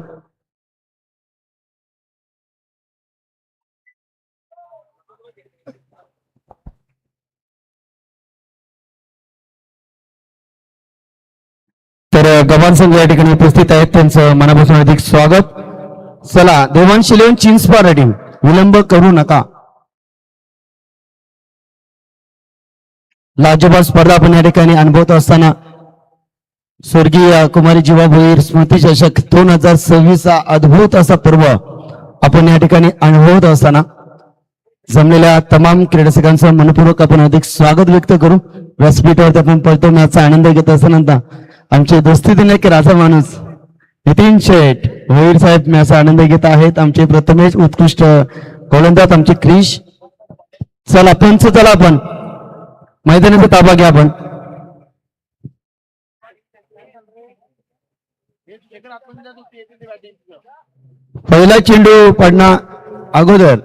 तर गव्हाण संघ या ठिकाणी उपस्थित आहेत, त्यांचं मनापासून अधिक स्वागत. चला, देवांश 11 चिंचपाडा टीम विलंब करू नका. लाजवाब स्पर्धा आपण या ठिकाणी अनुभवत असताना स्वर्गीय कुमारी जीवा भोईर स्मृती चषक 2026 अद्भुत असा पर्व आपण या ठिकाणी अनुभवत असताना जमलेल्या तमाम क्रीडकांचं मनपूर्वक आपण अधिक स्वागत व्यक्त करू. व्यासपीठावरती आपण पळतो मॅचचा आनंद घेत असताना आमचे दोस्ती दिले राजा माणूस नितीन शेठ भोईर साहेब मॅचचा आनंद घेत आहेत. आमचे प्रथमेश उत्कृष्ट गोलंदाज आमचे क्रिश. चला पंच, चला आपण मैदानाचा ताबा घ्या. आपण पहिला चेंडू पडणं अगोदर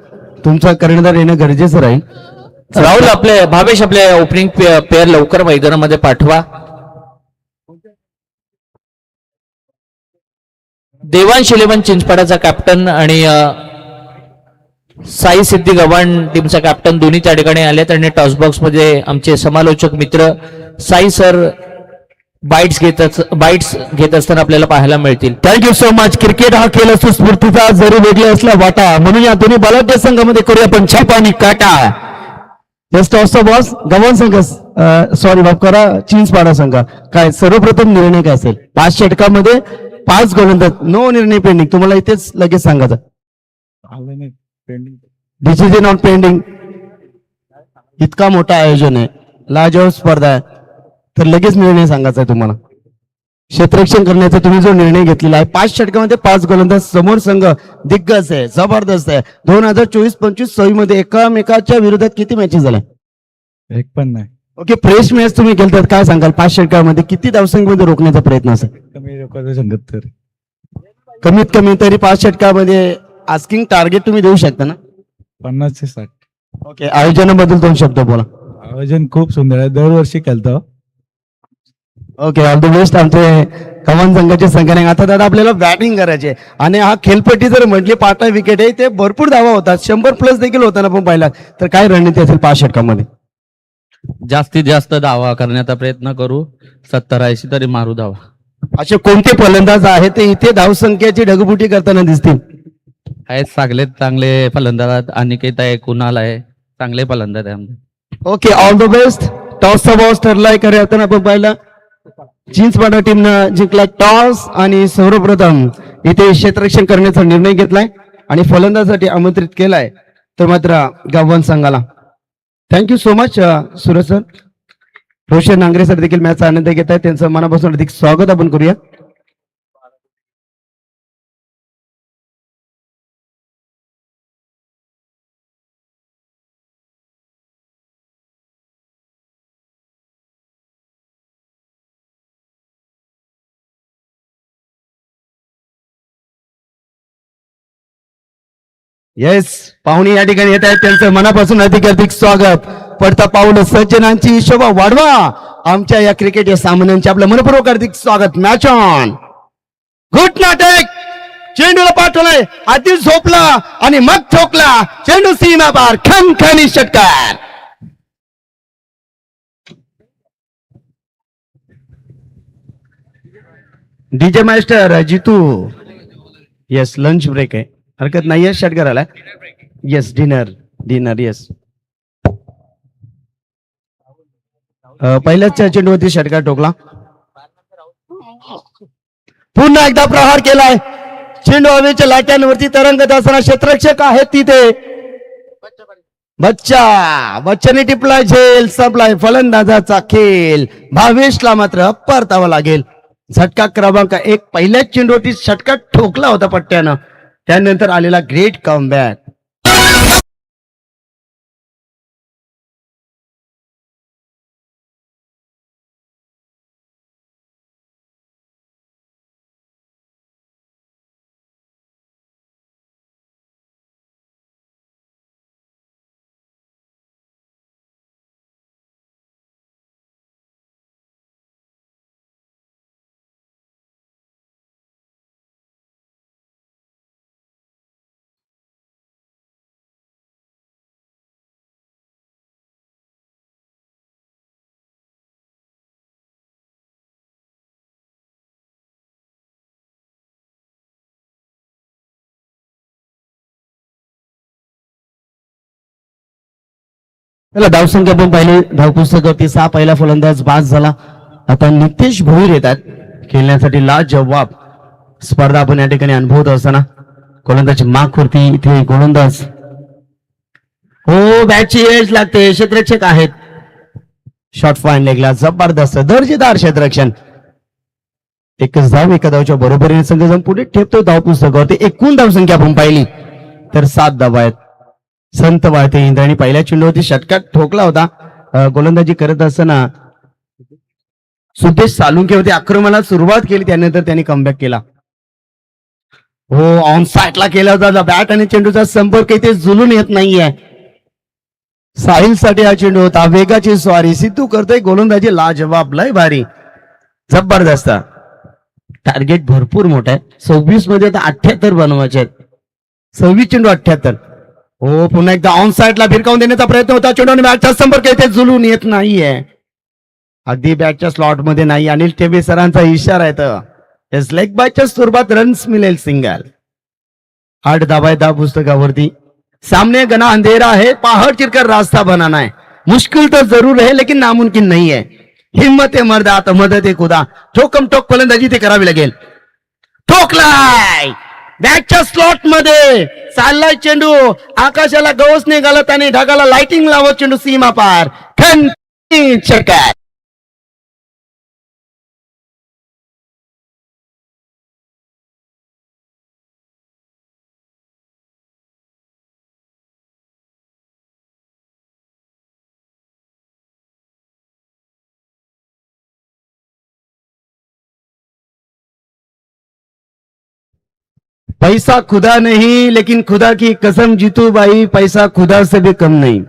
तुमचा कर्णधार येणं गरजेचं राहील. राहुल आपले भावेश आपले ओपनिंग पेअर लवकर मैदानामध्ये पाठवा. देवांश 11 चिंचपाडाचा कॅप्टन आणि साई सिद्धी गव्हाण टीमचा कॅप्टन दोन्ही त्या ठिकाणी आलेत आणि टॉस बॉक्स मध्ये आमचे समालोचक मित्र साई सर बाईट्स घेत असताना आपल्याला पाहायला मिळतील. Thank you so much. क्रिकेट हा खेळ असतो स्फूर्तीचा, जरी वेगळा असला वाटा, म्हणून या दोन्ही बलाढ्य संघामध्ये करूया आपण छाप आणि काटा. जस्ट टॉसचा बॉस गव्हाण संघ, सॉरी माफ करा, चिंचपाडा संघ. काय सर्वप्रथम निर्णय काय असेल? 5 षटकामध्ये 5 गोलंदाज, नो निर्णय पेंडिंग. तुम्हाला इथेच लगेच सांगायचं डिसिजन ऑन पेंडिंग. इतका मोठा आयोजन आहे, लाजवाब स्पर्धा आहे, तर लगेच निर्णय सांगायचा आहे तुम्हाला. क्षेत्ररक्षण करण्याचा तुम्ही जो निर्णय घेतलेला आहे, 5 षटकामध्ये 5 गोलंदाज, समोर संघ दिग्गज आहे, जबरदस्त आहे. 2024-25 मध्ये एकामेकाच्या विरोधात किती मॅचेस झाल्या? एक पण नाही. ओके, फ्रेश मॅच तुम्ही खेळतात, काय सांगाल 5 षटकामध्ये किती धावसंख्येमध्ये रोखण्याचा प्रयत्न असेल? कमी लोकांचं संगत तर कमीत कमी तरी 5 षटकामध्ये आस्किंग टार्गेट तुम्ही देऊ शकता ना? 50 ते 60. ओके, आयोजनाबद्दल 2 शब्द बोला. आयोजन खूप सुंदर आहे, दरवर्षी खेळतो. Okay, all the best. आमचे गव्हाण संघाचे संघाने आता दादा आपल्याला बॅटिंग करायचे आणि हा खेळपट्टी जर म्हटली पाटा विकेट आहे, ते भरपूर धावा होतात, 100+ देखील होताना पण पाहिला. तर काय रणनीती असेल 5 षटकामध्ये? जास्तीत जास्त धावा करण्याचा प्रयत्न करू, 70-80 तरी मारू धावा. असे कोणते फलंदाज आहेत ते इथे धावसंख्येची ढगफुटी करताना दिसतील? आहेत सगळे चांगले फलंदाज, अनिकेत आहे, कुणाल आहे, चांगले फलंदाज आहे आमचे. Okay, all the best. टॉसचा बॉस ठरलाय खरे आता आपण पाहिला चिंचपाडा टीमनं जिंकला टॉस आणि सर्वप्रथम इथे क्षेत्ररक्षण करण्याचा निर्णय घेतलाय आणि फलंदाजासाठी आमंत्रित केलाय तर मात्र गव्हाण संघाला. Thank you so much Suraj sir. Roshan Nangare sir देखील मॅचचा आनंद घेत आहेत, त्यांचं मनापासून अधिक स्वागत आपण करूया. येस, पाहुणे या ठिकाणी येत आहेत, त्यांचं मनापासून अधिक स्वागत. पडता पाऊल सज्जनांची शोभा वाढवा. आमच्या या क्रिकेट या सामन्यांचे आपलं मनपूर्वक हार्दिक स्वागत. Match on. गुड नाटक चेंडूला पाठवलाय, आधी झोपला आणि मग ठोकला, चेंडू सीमा पार, खणखणी षटकार. डीजे मास्टर जितू, येस लंच ब्रेक आहे, हरकत नाहीये, षटकार आला. Yes dinner yes. पहिल्याच चेंडूवरती षटकार ठोकला. पुन्हा एकदा प्रहार केलाय, चेंडू हवेच्या लाट्यांवरती तरंगत असताना क्षेत्ररक्षक आहेत तिथे. बच्चाने टिपलाय, झेल संपलाय फलंदाजाचा खेळ. भावेशला मात्र परतावा लागेल. झटका क्रमांक 1, पहिल्याच चेंडूवरती षटकार ठोकला होता पट्ट्यानं, त्यानंतर आलेला ग्रेट कमबॅक. त्याला धावसंख्या पण पाहिली, धावपुस्तकावरती 6 पहिला फलंदाज बाद झाला. आता नितेश भोईर येतात खेळण्यासाठी. लाजवाब स्पर्धा आपण या ठिकाणी अनुभवत असताना गोलंदाज मागवरती इथे गोलंदाज, हो बॅटची एज लागते, क्षेत्ररक्षक आहेत. शॉर्ट फाईन लेगला जबरदस्त दर्जेदार क्षेत्ररक्षण. एकच धाव, एका धावच्या बरोबरीने संघ जाऊन पुढे ठेवतो. धावपुस्तकावरती एकूण धावसंख्या आपण पाहिली तर 7 धावा आहेत. संत वाळते इंद्राणी पहिल्या चेंडूवरती षटकार ठोकला होता. गोलंदाजी करत असताना सुदेश सालुंकेवरती आक्रमणाला सुरुवात केली, त्यानंतर त्यांनी कमबॅक केला. हो ऑन साईडला केला होता, बॅट आणि चेंडूचा संपर्क इथे जुलून येत नाहीये. साहिल साठी हा चेंडू होता, वेगाची स्वारी सिद्धू करतोय, गोलंदाजी लाजवाब, लय भारी, जबरदस्त. टार्गेट भरपूर मोठा आहे, 26 मध्ये आता 78 बनवायचे आहेत. 26 चेंडू 78. हो पुन्हा एकदा ऑन साईडला भिरकावून देण्याचा प्रयत्न होता, चेंडू बॅटचा संपर्क इथे जुलून येत नाहीये. अगदी बॅटच्या स्लॉट मध्ये नाही. अनिल टेबे सरांचा इशारा आहे, लेग बायच्या स्वरूपात रन्स मिळेल सिंगल. 8 धावा आहे धाव पुस्तकावरती. सामने घना अंधेरा है, पहाड़ चिरकर रास्ता बनाना है. मुश्किल तो जरूर है लेकिन नामुमकिन नहीं है. हिम्मत है मर्दा तो मदद है खुदा. ठोकम ठोक फलंदाजी ते करावी लागेल. ठोकलाय बॅटच्या स्लॉट मध्ये, चाललाय चेंडू, आकाशाला गवस निघालत आणि ढगाला लाइटिंग लावत, चेंडू सीमा पार, खन षटकार. पैसा खुदा नहीं लेकिन खुदा की कसम जीतू भाई, पैसा खुदा से भी कम नहीं.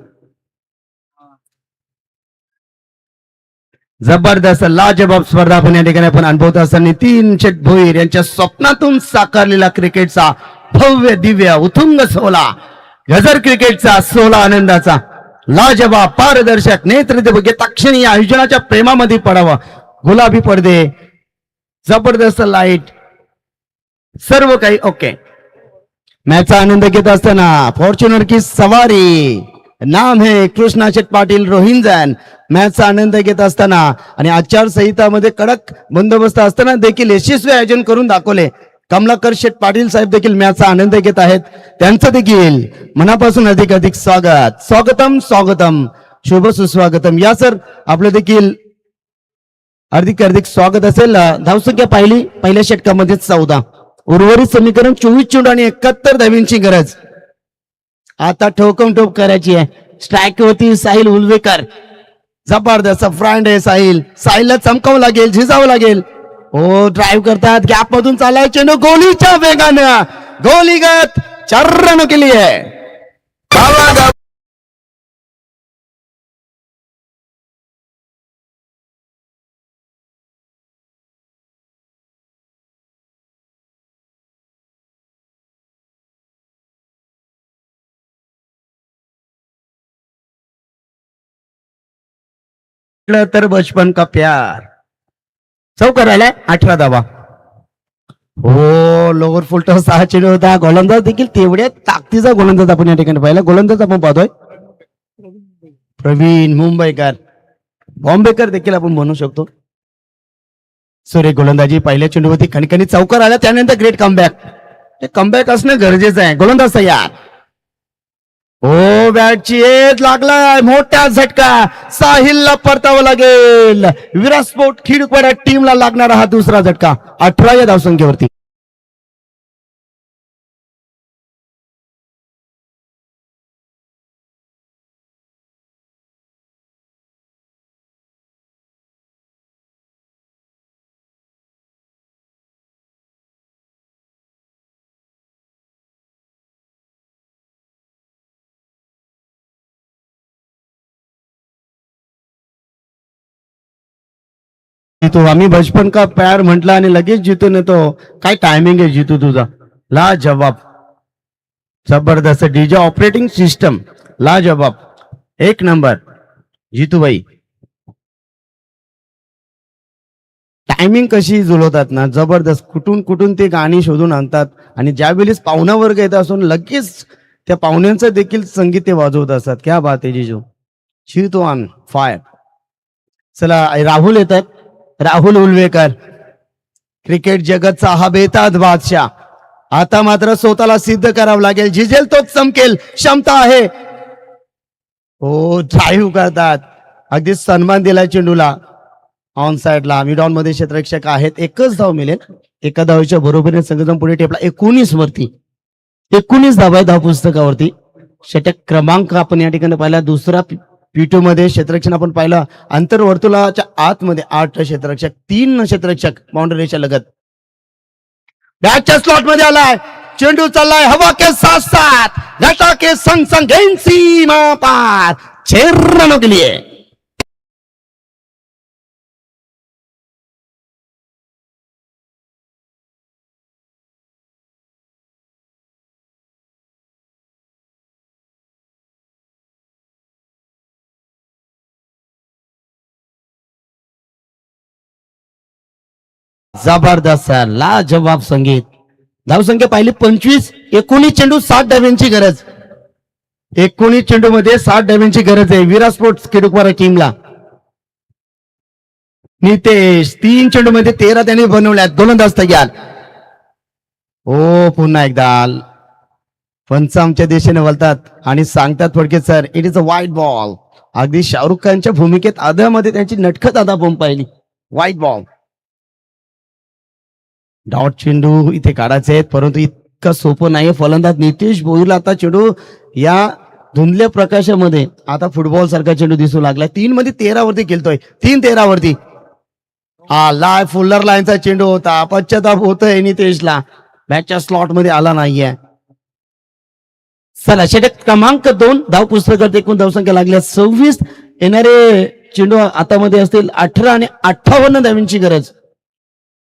जबरदस्त लाजबाब स्पर्धा आपण या ठिकाणी आपण अनुभवत असताना नितीन शेठ भोईर यांच्या स्वप्नातून साकारलेला क्रिकेटचा भव्य दिव्य उत्तुंग सोहळा, गजर क्रिकेटचा सोहळा आनंदाचा, लाजबाब पारदर्शक नेतृत्व घेता क्षणी या आयोजनाच्या प्रेमामध्ये पडावा. गुलाबी पडदे, जबरदस्त लाईट, सर्व काही ओके. मॅचचा आनंद घेत असताना फॉर्च्युनर की सवारी, नाम है कृष्णा शेठ पाटील रोहिंजन, मॅचचा आनंद घेत असताना आणि आचारसंहितामध्ये कडक बंदोबस्त असताना देखील यशस्वी आयोजन करून दाखवले. कमलाकर शेठ पाटील साहेब देखील मॅचचा आनंद घेत आहेत, त्यांचं देखील मनापासून अधिक स्वागत, स्वागतम स्वागतम, शुभ सुस्वागतम. या सर आपलं देखील हार्दिक स्वागत असेल. धावसंख्या पाहिली पहिल्या षटकामध्ये 14, उर्वरित समीकरण 24 चेंडू आणि 71 धावींची गरज. आता ठोकम ठोक करायची आहे. स्ट्राईक वरती साहिल उलवेकर, जबरदस्त फ्रँड आहे साहिल, साहिलला चमकावं लागेल, झिजावं लागेल. हो ड्राईव्ह करतात, गॅप मधून चालाय चेंडू, गोलीच्या वेगानं गोलीगत 4 रन केली आहे. म्हटलं तर बचपन का प्यार. चौकार आलाय 18 धावा. हो, लोअर फुल टॉस 6 चेंडू होता. गोलंदाज देखील तेवढ्या ताकदीचा गोलंदाज आपण या ठिकाणी पाहिला. गोलंदाज आपण पाहतोय प्रवीण मुंबईकर, बॉम्बेकर देखील आपण म्हणू शकतो. सुरेख गोलंदाजी पहिल्या चेंडूवरती खणखणी चौकार आला. त्यानंतर ग्रेट कमबॅक. ते कमबॅक असणं गरजेचं आहे. गोलंदाज तयार. हो, बॅटची एज लागलाय. मोठा झटका. साहिलला परतावं लागेल. विराट स्पोर्ट खिडकवाडा टीमला लागणारा हा दुसरा झटका 18 या धावसंख्येवरती. जितू, आम्ही बचपन का प्यार म्हटलं आणि लगेच जितून येतो. काय टायमिंग आहे जितू तुझा, ला जवाब. जबरदस्त डीजे ऑपरेटिंग सिस्टम, ला जवाब, एक नंबर जितू भाई. टायमिंग कशी जुळवतात ना, जबरदस्त. कुठून कुठून ते गाणी शोधून आणतात आणि ज्यावेळेस पाहुणा वर्ग येत असून लगेच त्या पाहुण्यांचं देखील संगीत ते वाजवत असतात. क्या बात आहे जिजू. जितू ऑन फायर. चला राहुल येतात. राहुल उलवेकर, क्रिकेट जगतचा हा बेताज बादशाह. आता मात्र स्वतःला सिद्ध करावं लागेल. झिजेल तोच चमकेल, क्षमता आहे. हो, ड्राईव्ह करतात. अगदी सन्मान दिला चेंडूला. ऑन साइडला मिडॉन मध्ये क्षेत्ररक्षक आहेत. एकच धाव मिळेल. एका धावेच्या बरोबरीने संघटन पुढे टेपला 19 वरती. 19 धावा धाव पुस्तकावरती. षटक क्रमांक आपण या ठिकाणी पाहिला. दुसरा P2 मध्ये क्षेत्ररक्षण आपण पाहिलं. अंतर्वर्तुळाच्या आतमध्ये 8 क्षेत्ररक्षक, 3 क्षेत्ररक्षक बाउंड्रीच्या लगत. बॅटच्या स्लॉट मध्ये आलाय. चेंडू चाललाय हवा के साथ साथ, घटा के संग संग घेईन सीमा पार. 6 रनों के लिए जबरदस्त, लाजवाब संगीत. धावसंख्या पाहिली 25. 19 चेंडू 60 धाव्यांची गरज. 19 चेंडू मध्ये 60 धाव्यांची गरज आहे विराट स्पोर्ट्स खिडकवाडा टीमला. नितेश 3 चेंडू मध्ये 13 त्यांनी बनवल्यात. गोलंदाज तयार. हो, पुन्हा एकदा पंच आमच्या दिशेने वळतात आणि सांगतात थोडक्यात सर इट इज अ वाईट बॉल. अगदी शाहरुख खानच्या भूमिकेत आधामध्ये त्यांची नटखत आधा बोंब पाहिली. वाईट बॉल. डॉट चेंडू इथे काढायचे आहेत, परंतु इतकं सोपं नाही. फलंदाज नितेश भोईर आता चेंडू या धुंदल्या प्रकाशामध्ये आता फुटबॉल सारखा चेंडू दिसू लागलाय. 3 मध्ये 13 वरती खेळतोय. 3-13 वरती. लाय फुल्लर लाईनचा चेंडू होता. पश्चाताप होतोय नितेशला. बॅटच्या स्लॉट मध्ये आला नाहीये. चला षटक क्रमांक 2 धाव पुस्तकात एकूण धावसंख्या लागल्या 26. येणारे चेंडू हातामध्ये असतील 18 आणि 58 धावींची गरज.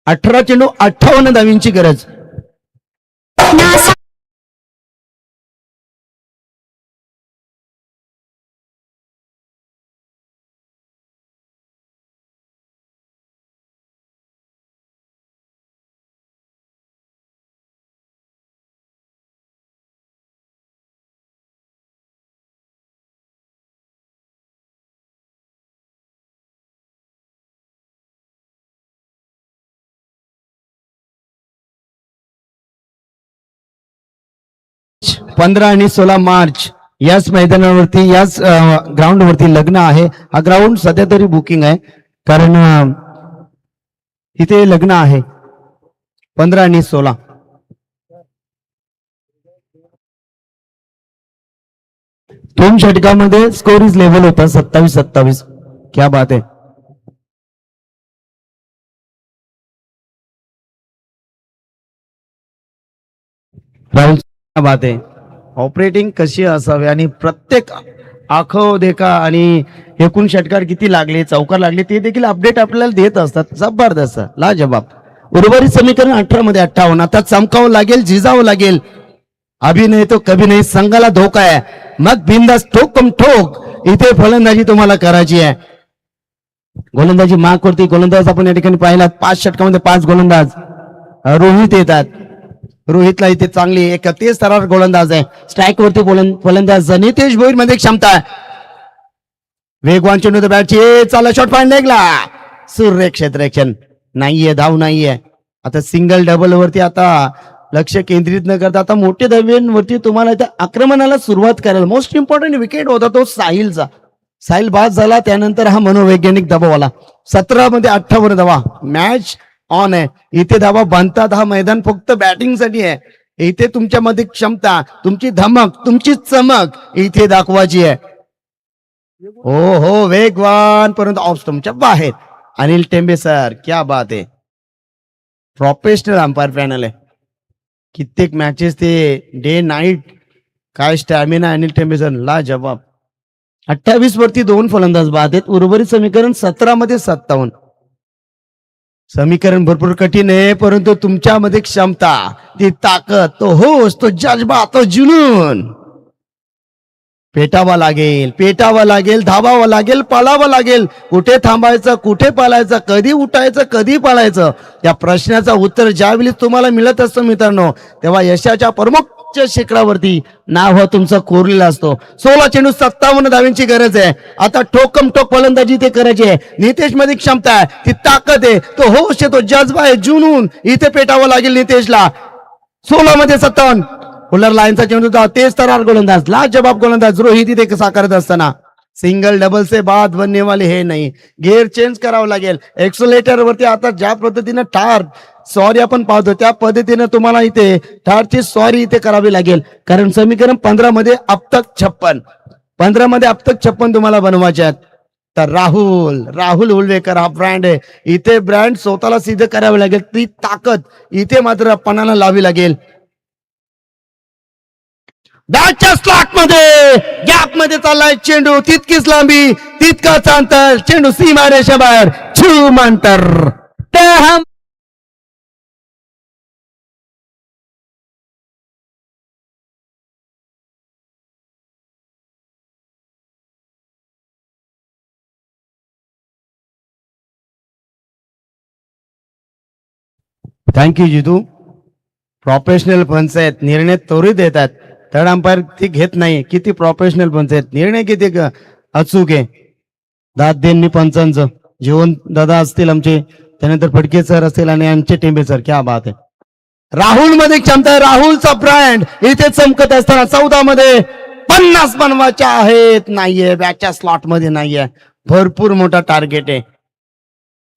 18 चेंडू 58 धावींची गरज. पंधरा आणि 16 मार्च याच मैदानावरती याच ग्राउंड वरती लग्न आहे. हा ग्राउंड सध्या तरी बुकिंग आहे, कारण इथे लग्न आहे. 15 आणि 16. दोन षटकामध्ये स्कोर इज लेवल होता 27-27. क्या बात आहे. राहुल, क्या बात आहे. ऑपरेटिंग कशी असावी आणि प्रत्येक आखो देखा आणि एकूण षटकार किती लागले, चौकार लागले ते देखील अपडेट आपल्याला देत असतात. जबरदस्त, लाजवाब. उर्वरित समीकरण 18 मध्ये 58. आता चमकावं लागेल, झिजावं लागेल. अभी नाही तो कभी नाही. संघाला धोका आहे, मग बिंदास ठोक ठोक इथे फलंदाजी तुम्हाला करायची आहे. गोलंदाजी माग करते गोलंदाज आपण या ठिकाणी पाहिला 5 षटकामध्ये 5 गोलंदाज रोहित येतात. रोहितला इथे चांगली एक तेज तरार गोलंदाज आहे. स्ट्राईक वरती फलंदाज नितेश भोईर मध्ये क्षमता आहे. वेगवान चेंडू बॅटची चाला शॉट पॉइंट लेगला सूर्य क्षेत्ररक्षण नाहीये धाव नाहीये. आता सिंगल डबल वरती आता लक्ष केंद्रित न करता आता मोठे धावेंवरती तुम्हाला इथे आक्रमणाला सुरुवात करायला मोस्ट इम्पॉर्टंट विकेट होता तो साहिलचा. साहिल बाद झाला त्यानंतर हा मनोवैज्ञानिक दबाव आला. 17 मध्ये 58 धावा मॅच ऑन आहे. इथे धावा बांधतात. हा मैदान फक्त बॅटिंग साठी आहे. इथे तुमच्यामध्ये क्षमता तुमची धमक तुमची चमक इथे दाखवायची आहे. हो वेगवान परंतु ऑफ स्टंपच्या बाहेर. अनिल टेंबे सर क्या बात आहे. प्रोफेशनल अंपायर पॅनल आहे. कित्येक मॅचेस ते डे नाईट काय स्टॅमिना अनिल टेंबे सर ला जवाब. 28 वरती 2 फलंदाज बाद आहेत. उर्वरित समीकरण 17 मध्ये 57. समीकरण भरपूर कठीण आहे परंतु तुमच्यामध्ये क्षमता ती ताकद तो होश तो जज्बा तो जुनून पेटावा लागेल धावावं लागेल पळावं लागेल. कुठे थांबायचं कुठे पळायचं कधी उठायचं कधी पळायचं या प्रश्नाचं उत्तर ज्यावेळी तुम्हाला मिळत असतं मित्रांनो तेव्हा यशाच्या प्रमुख शिखरावरती नाव हा तुमचं कोरलेला असतो. 16 चेंडू 57 धावांची गरज आहे. आता ठोकम ठोक फलंदाजी ते करायची आहे. नितेश मध्ये क्षमता आहे ती ताकद आहे तो होश आहे तो जज्बा आहे जुनून इथे पेटावं लागेल नितेशला. 16 मध्ये 57 फुलर लाईनचा चेंडू तेज तरार गोलंदाज लाजवाब गोलंदाज रोहित इथे साकारत असताना सिंगल डबल से बाद बनने वाले हे नाही. गिअर चेंज करावं लागेल. एक्सलेटर वरती आता ज्या पद्धतीनं ठार सॉरी आपण पाहतो त्या पद्धतीनं तुम्हाला इथे ठारची सॉरी इथे करावी लागेल. कारण समीकरण 15 मध्ये अब तक 56 तुम्हाला बनवायचे आहेत. तर राहुल उलवेकर हा ब्रँड आहे. इथे ब्रँड स्वतःला सिद्ध करावे लागेल. ती ताकद इथे मात्र पणाला लावी लागेल. बॅटच्या स्लॉट मध्ये गॅप मध्ये चाललाय चेंडू तितकीच लांबी तितकाच अंतर चेंडू सीमा रेषेबाहेर छूमंतर. थँक्यू जितू. प्रोफेशनल पंच आहेत निर्णय त्वरित देतात. थर्ड अंपायर ती घेत नाही. किती प्रोफेशनल पंच आहेत निर्णय किती अचूक आहे. दाद देन मी पंचांचं जीवन दादा असतील आमचे त्यानंतर फडके सर असतील आणि आमचे टेंबे सर क्या बात आहे. राहुल मध्ये क्षमता आहे. राहुलचा ब्रँड इथे चमकत असताना 14 मध्ये 50 बनवायच्या आहेत. नाहीये बॅटच्या स्लॉट मध्ये नाहीये. भरपूर मोठा टार्गेट आहे.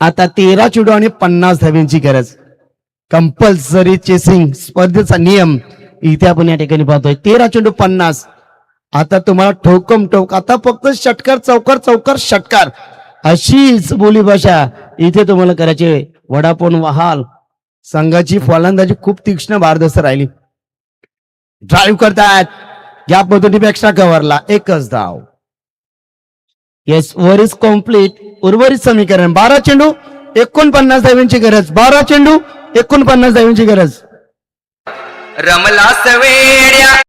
आता 13 चेंडू आणि 50 धावांची गरज. कंपल्सरी चेसिंग स्पर्धेचा नियम इथे आपण या ठिकाणी पाहतोय. 13 चेंडू 50. आता तुम्हाला ठोकम ठोक आता फक्त षटकार चौकार षटकार अशीच बोलीभाषा इथे तुम्हाला करायची. वडापाव वहाल संघाची फलंदाजी खूप तीक्ष्ण भारदस्त राहिली. ड्राईव्ह करतात या पद्धतीपेक्षा कव्हरला एकच धाव. Yes over is complete. उर्वरित समीकरण 12 चेंडू 49 धावांची गरज. 12 चेंडू 49 धावांची गरज. रमला सवेड्या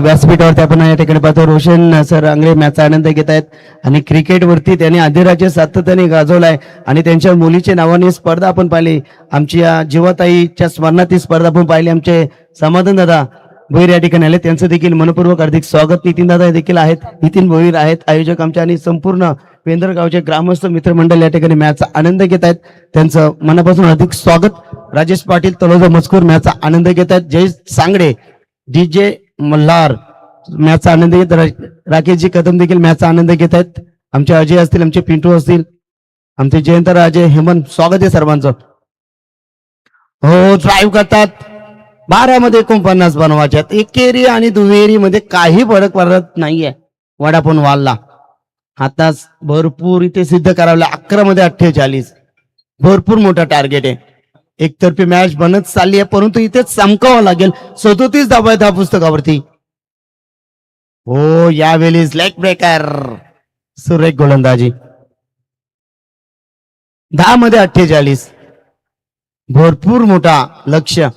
व्यासपीठावरती आपण या ठिकाणी पाहतो रोशन सर आंगळे मॅचचा आनंद घेत आहेत आणि क्रिकेटवरती त्यांनी अधिराज्य सातत्याने गाजवलाय आणि त्यांच्या मुलीच्या नावाने स्पर्धा आपण पाहिली. आमची जीवाताईच्या स्मरणात ही स्पर्धा आपण पाहिली. आमचे समाधान दादा भोईर या ठिकाणी आले त्यांचं देखील मनपूर्वक हार्दिक स्वागत. नितीन दादा देखील आहेत. नितीन भोईर आहेत आयोजक आमचे आणि संपूर्ण पेंदरगावचे ग्रामस्थ मित्रमंडळ या ठिकाणी मॅचचा आनंद घेत आहेत. त्यांचं मनापासून हार्दिक स्वागत. राजेश पाटील तलोजा मजकूर मॅचचा आनंद घेत आहेत. जय सांगडे DJ मल्हार मॅचचा आनंद घेत. राकेशजी कदम देखील मॅचचा आनंद घेत आहेत. आमचे अजय असतील आमचे पिंटू असतील आमचे जयंत राजे हेमंत स्वागत आहे सर्वांचं. हो ड्राईव्ह करतात. 12 मध्ये 49 बनवायच्यात. एकेरी आणि दुहेरी मध्ये काही फरक पडत नाहीये. वडापाव वालला आताच भरपूर इथे सिद्ध करावं 11 मध्ये 48 भरपूर मोठा टार्गेट आहे. एकतर्फी मॅच बनत चालली आहे, परंतु इथे चमकावं लागेल. 37 धावा आहेत ह्या पुस्तकावरती. हो, यावेळी लेग ब्रेकर, सुरेख गोलंदाजी. 10 मध्ये 48 भरपूर मोठा लक्ष्य.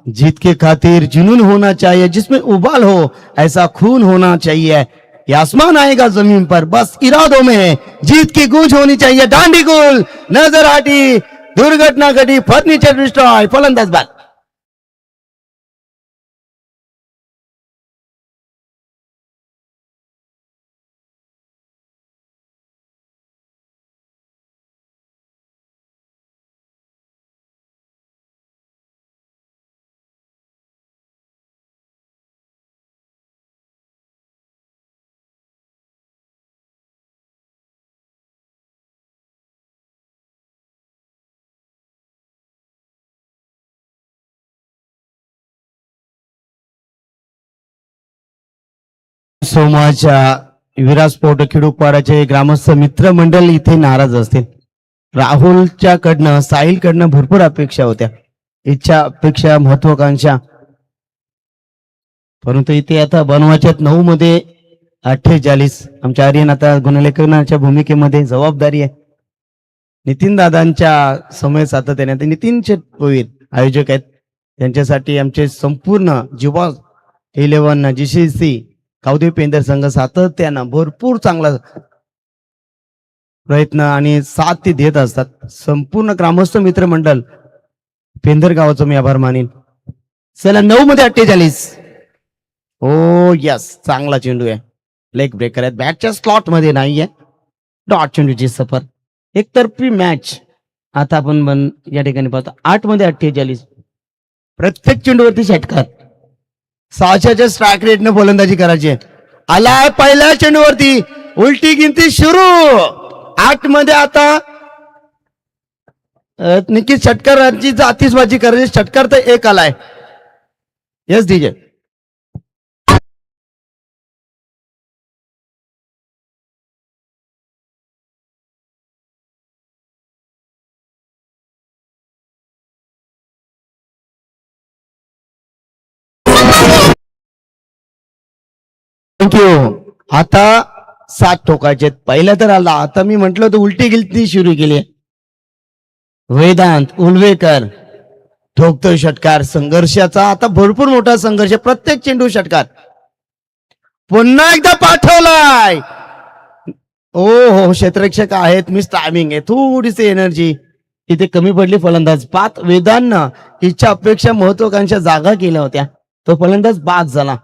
जीत के खातिर जुनून होना चाहिए, जिसमें उबाल हो ऐसा खून होना चाहिए. ये आसमान आएगा जमीन पर, बस इरादों में है. जीत की गूंज होनी चाहिए. दांडी गोल, नजर हटी, दुर्घटना घटी, फर्निचर डिस्ट्रॉय, फलंदाज बाद. सोमाच्या विराज स्पोर्ट खिडूकपाड्याचे ग्रामस्थ मित्रमंडळ इथे नाराज असतील. राहुलच्या कडनं, साहिल कडनं भरपूर अपेक्षा होत्या, इच्छा, अपेक्षा, महत्वाकांक्षा, परंतु इथे आता बनवायच्या 9 मध्ये 48. आमच्या आर्यन आता गुणलेखनाच्या भूमिकेमध्ये जबाबदारी आहे. नितीन दादांच्या समय सातत्याने आता नितीन शेटवीर आयोजक आहेत, त्यांच्यासाठी आमचे संपूर्ण जिवा 11 GCC कावदेव पेंदर संघ सातत्यानं भरपूर चांगला प्रयत्न आणि साथ ते देत असतात. संपूर्ण ग्रामस्थ मित्रमंडळ पेंदर गावाचं मी आभार मानेन. चला 9 मध्ये 48. हो यस, चांगला चेंडू आहे, लेग ब्रेकर आहे, बॅटच्या स्लॉट मध्ये नाहीये. डॉट चेंडूची सफर, एकतर्फी मॅच. आता आपण या ठिकाणी पाहतो 8 मध्ये 48. प्रत्येक चेंडूवरती षटकार. 600च्या स्ट्राईक रेटने फलंदाजी करायची. आलाय पहिल्या चेंडूवरती, उलटी गिनती सुरू. 8 मध्ये आता नक्कीच षटकारांची आतिषबाजी करायची. षटकार तर 1 आलाय. Yes DJ. थँक्यू. आता 7 ठोकायचे. पहिला तर आला, आता मी म्हंटल तर उलटी गिलती सुरू केली. वेदांत उलवेकर ठोकतोय षटकार. संघर्षाचा आता भरपूर मोठा संघर्ष, प्रत्येक चेंडू षटकार. पुन्हा एकदा पाठवलाय. ओ हो, क्षेत्ररक्षक आहेत, मिस टायमिंग आहे, थोडीशी एनर्जी इथे कमी पडली. फलंदाज बाद. वेदांना इच्छा, अपेक्षा, महत्वाकांक्षा जागा केल्या होत्या, तो फलंदाज बाद झाला.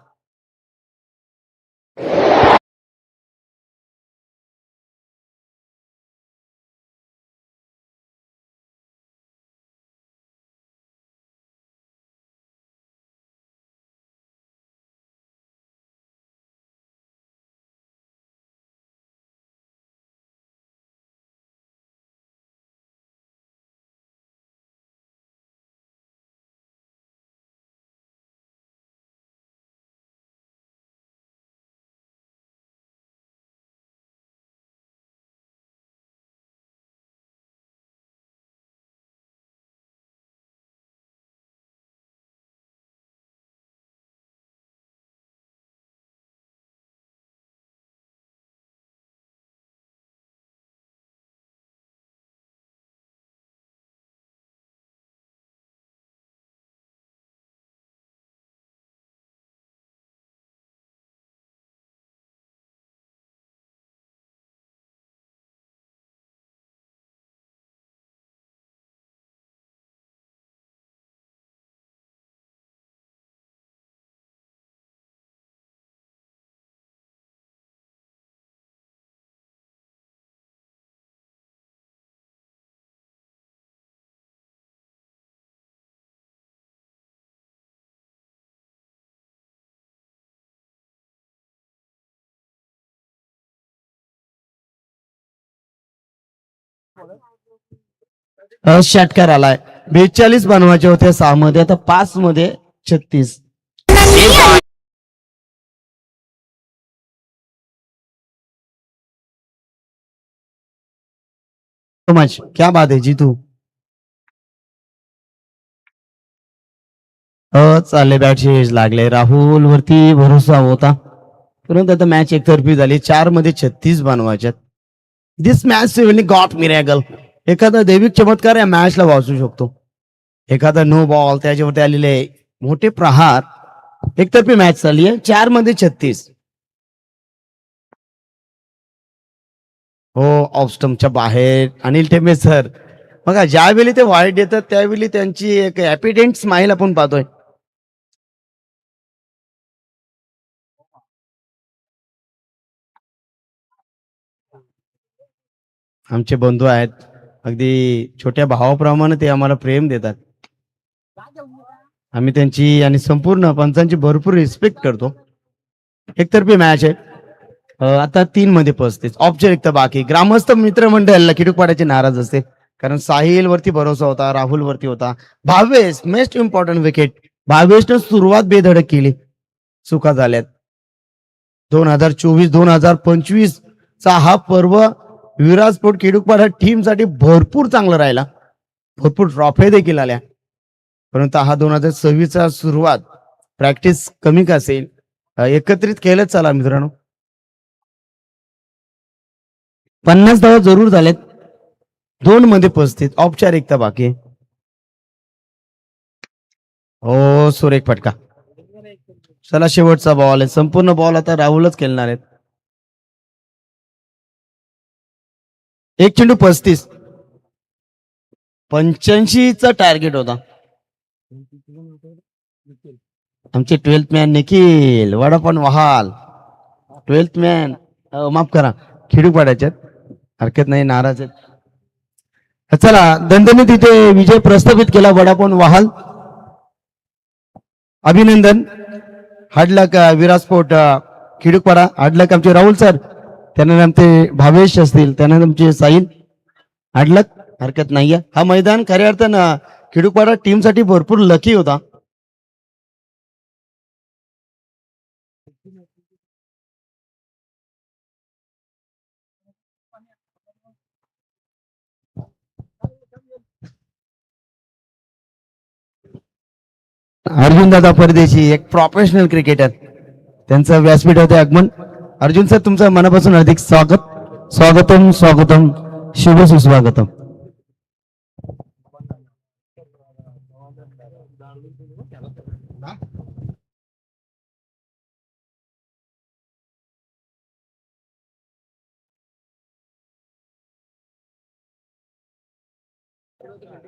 षटकार आलाय. 42 बनवायचे होते 6 मध्ये, आता 5 मध्ये 36. मच, क्या बात आहे जीतू. चालले बॅट लागले. राहुल वरती भरोसा होता, परंतु आता मॅच एकतर्फी झाली. 4 मध्ये 36 बनवायच्यात. दिस मॅच गॉट मिरॅकल. एखादा दैविक चमत्कार या मॅचला वाचू शकतो. एखादा नो बॉल, त्याच्यावरती आलेले मोठे प्रहार. एकतर्फी मॅच चालली आहे. 4 मध्ये 36. हो, ऑफ स्टंपच्या बाहेर अनिल टेंबे सर. बघा, ज्यावेळी ते वाईट येतात त्यावेळी त्यांची एक हॅपीडेंट स्माइल आपण पाहतोय. आमचे बंधू आहेत, अगदी छोट्या भावाप्रमाणे ते आम्हाला प्रेम देतात. आम्ही त्यांची आणि संपूर्ण पंचांची भरपूर रिस्पेक्ट करतो. एकतर्फी मॅच आहे. आता 3 मध्ये 35. औपचारिकता बाकी. ग्रामस्थ मित्रमंडळाला किडूकपाड्याचे नाराज असते, कारण साहिल वरती भरोसा होता, राहुल वरती होता. Bhavesh most important wicket. भावेशनं सुरुवात बेधडक केली, चुका झाल्यात. 2024-2025 चा हा पर्व विराट स्पोर्ट किडूकपाडा टीम साठी भरपूर चांगला राहिला. भरपूर ट्रॉफी देखील आल्या, परंतु हा 2026 चा सुरुवात प्रॅक्टिस कमी का असेल, एकत्रित केलं. चला मित्रांनो, 50 धावा जरूर झाल्यात. 2 मध्ये 35. औपचारिकता बाकी. हो, सुरेख फटका. चला, शेवटचा बॉल आहे. संपूर्ण बॉल आता राहुलच खेळणार आहेत. 1 चेंडू 35. 85चा टार्गेट होता. आमचे 12th मॅन निखिल वडापण वहाल. 12th मॅन, माफ करा, खिडूपाड्याचे हरकत नाही, नाराज आहेत. चला, दंदने तिथे विजय प्रस्थापित केला. वडापण वहाल, अभिनंदन. हाडलक विराट स्पोर्ट खिडूकपाडा. हाडलक आमचे राहुल सर, त्यांना आमचे भावेश असतील, त्यांना आमचे साहिल. हाडलक, हरकत नाहीये. हा मैदान खऱ्या अर्थानं खिडूकपाडा टीम साठी भरपूर लकी होता. अर्जुन दादा परदेशी, एक प्रोफेशनल क्रिकेटर, त्यांचं व्यासपीठ होते आगमन. अर्जुन सर, तुमचं मनापासून अधिक स्वागत. स्वागतम स्वागतम, शुभ सुस्वागतम.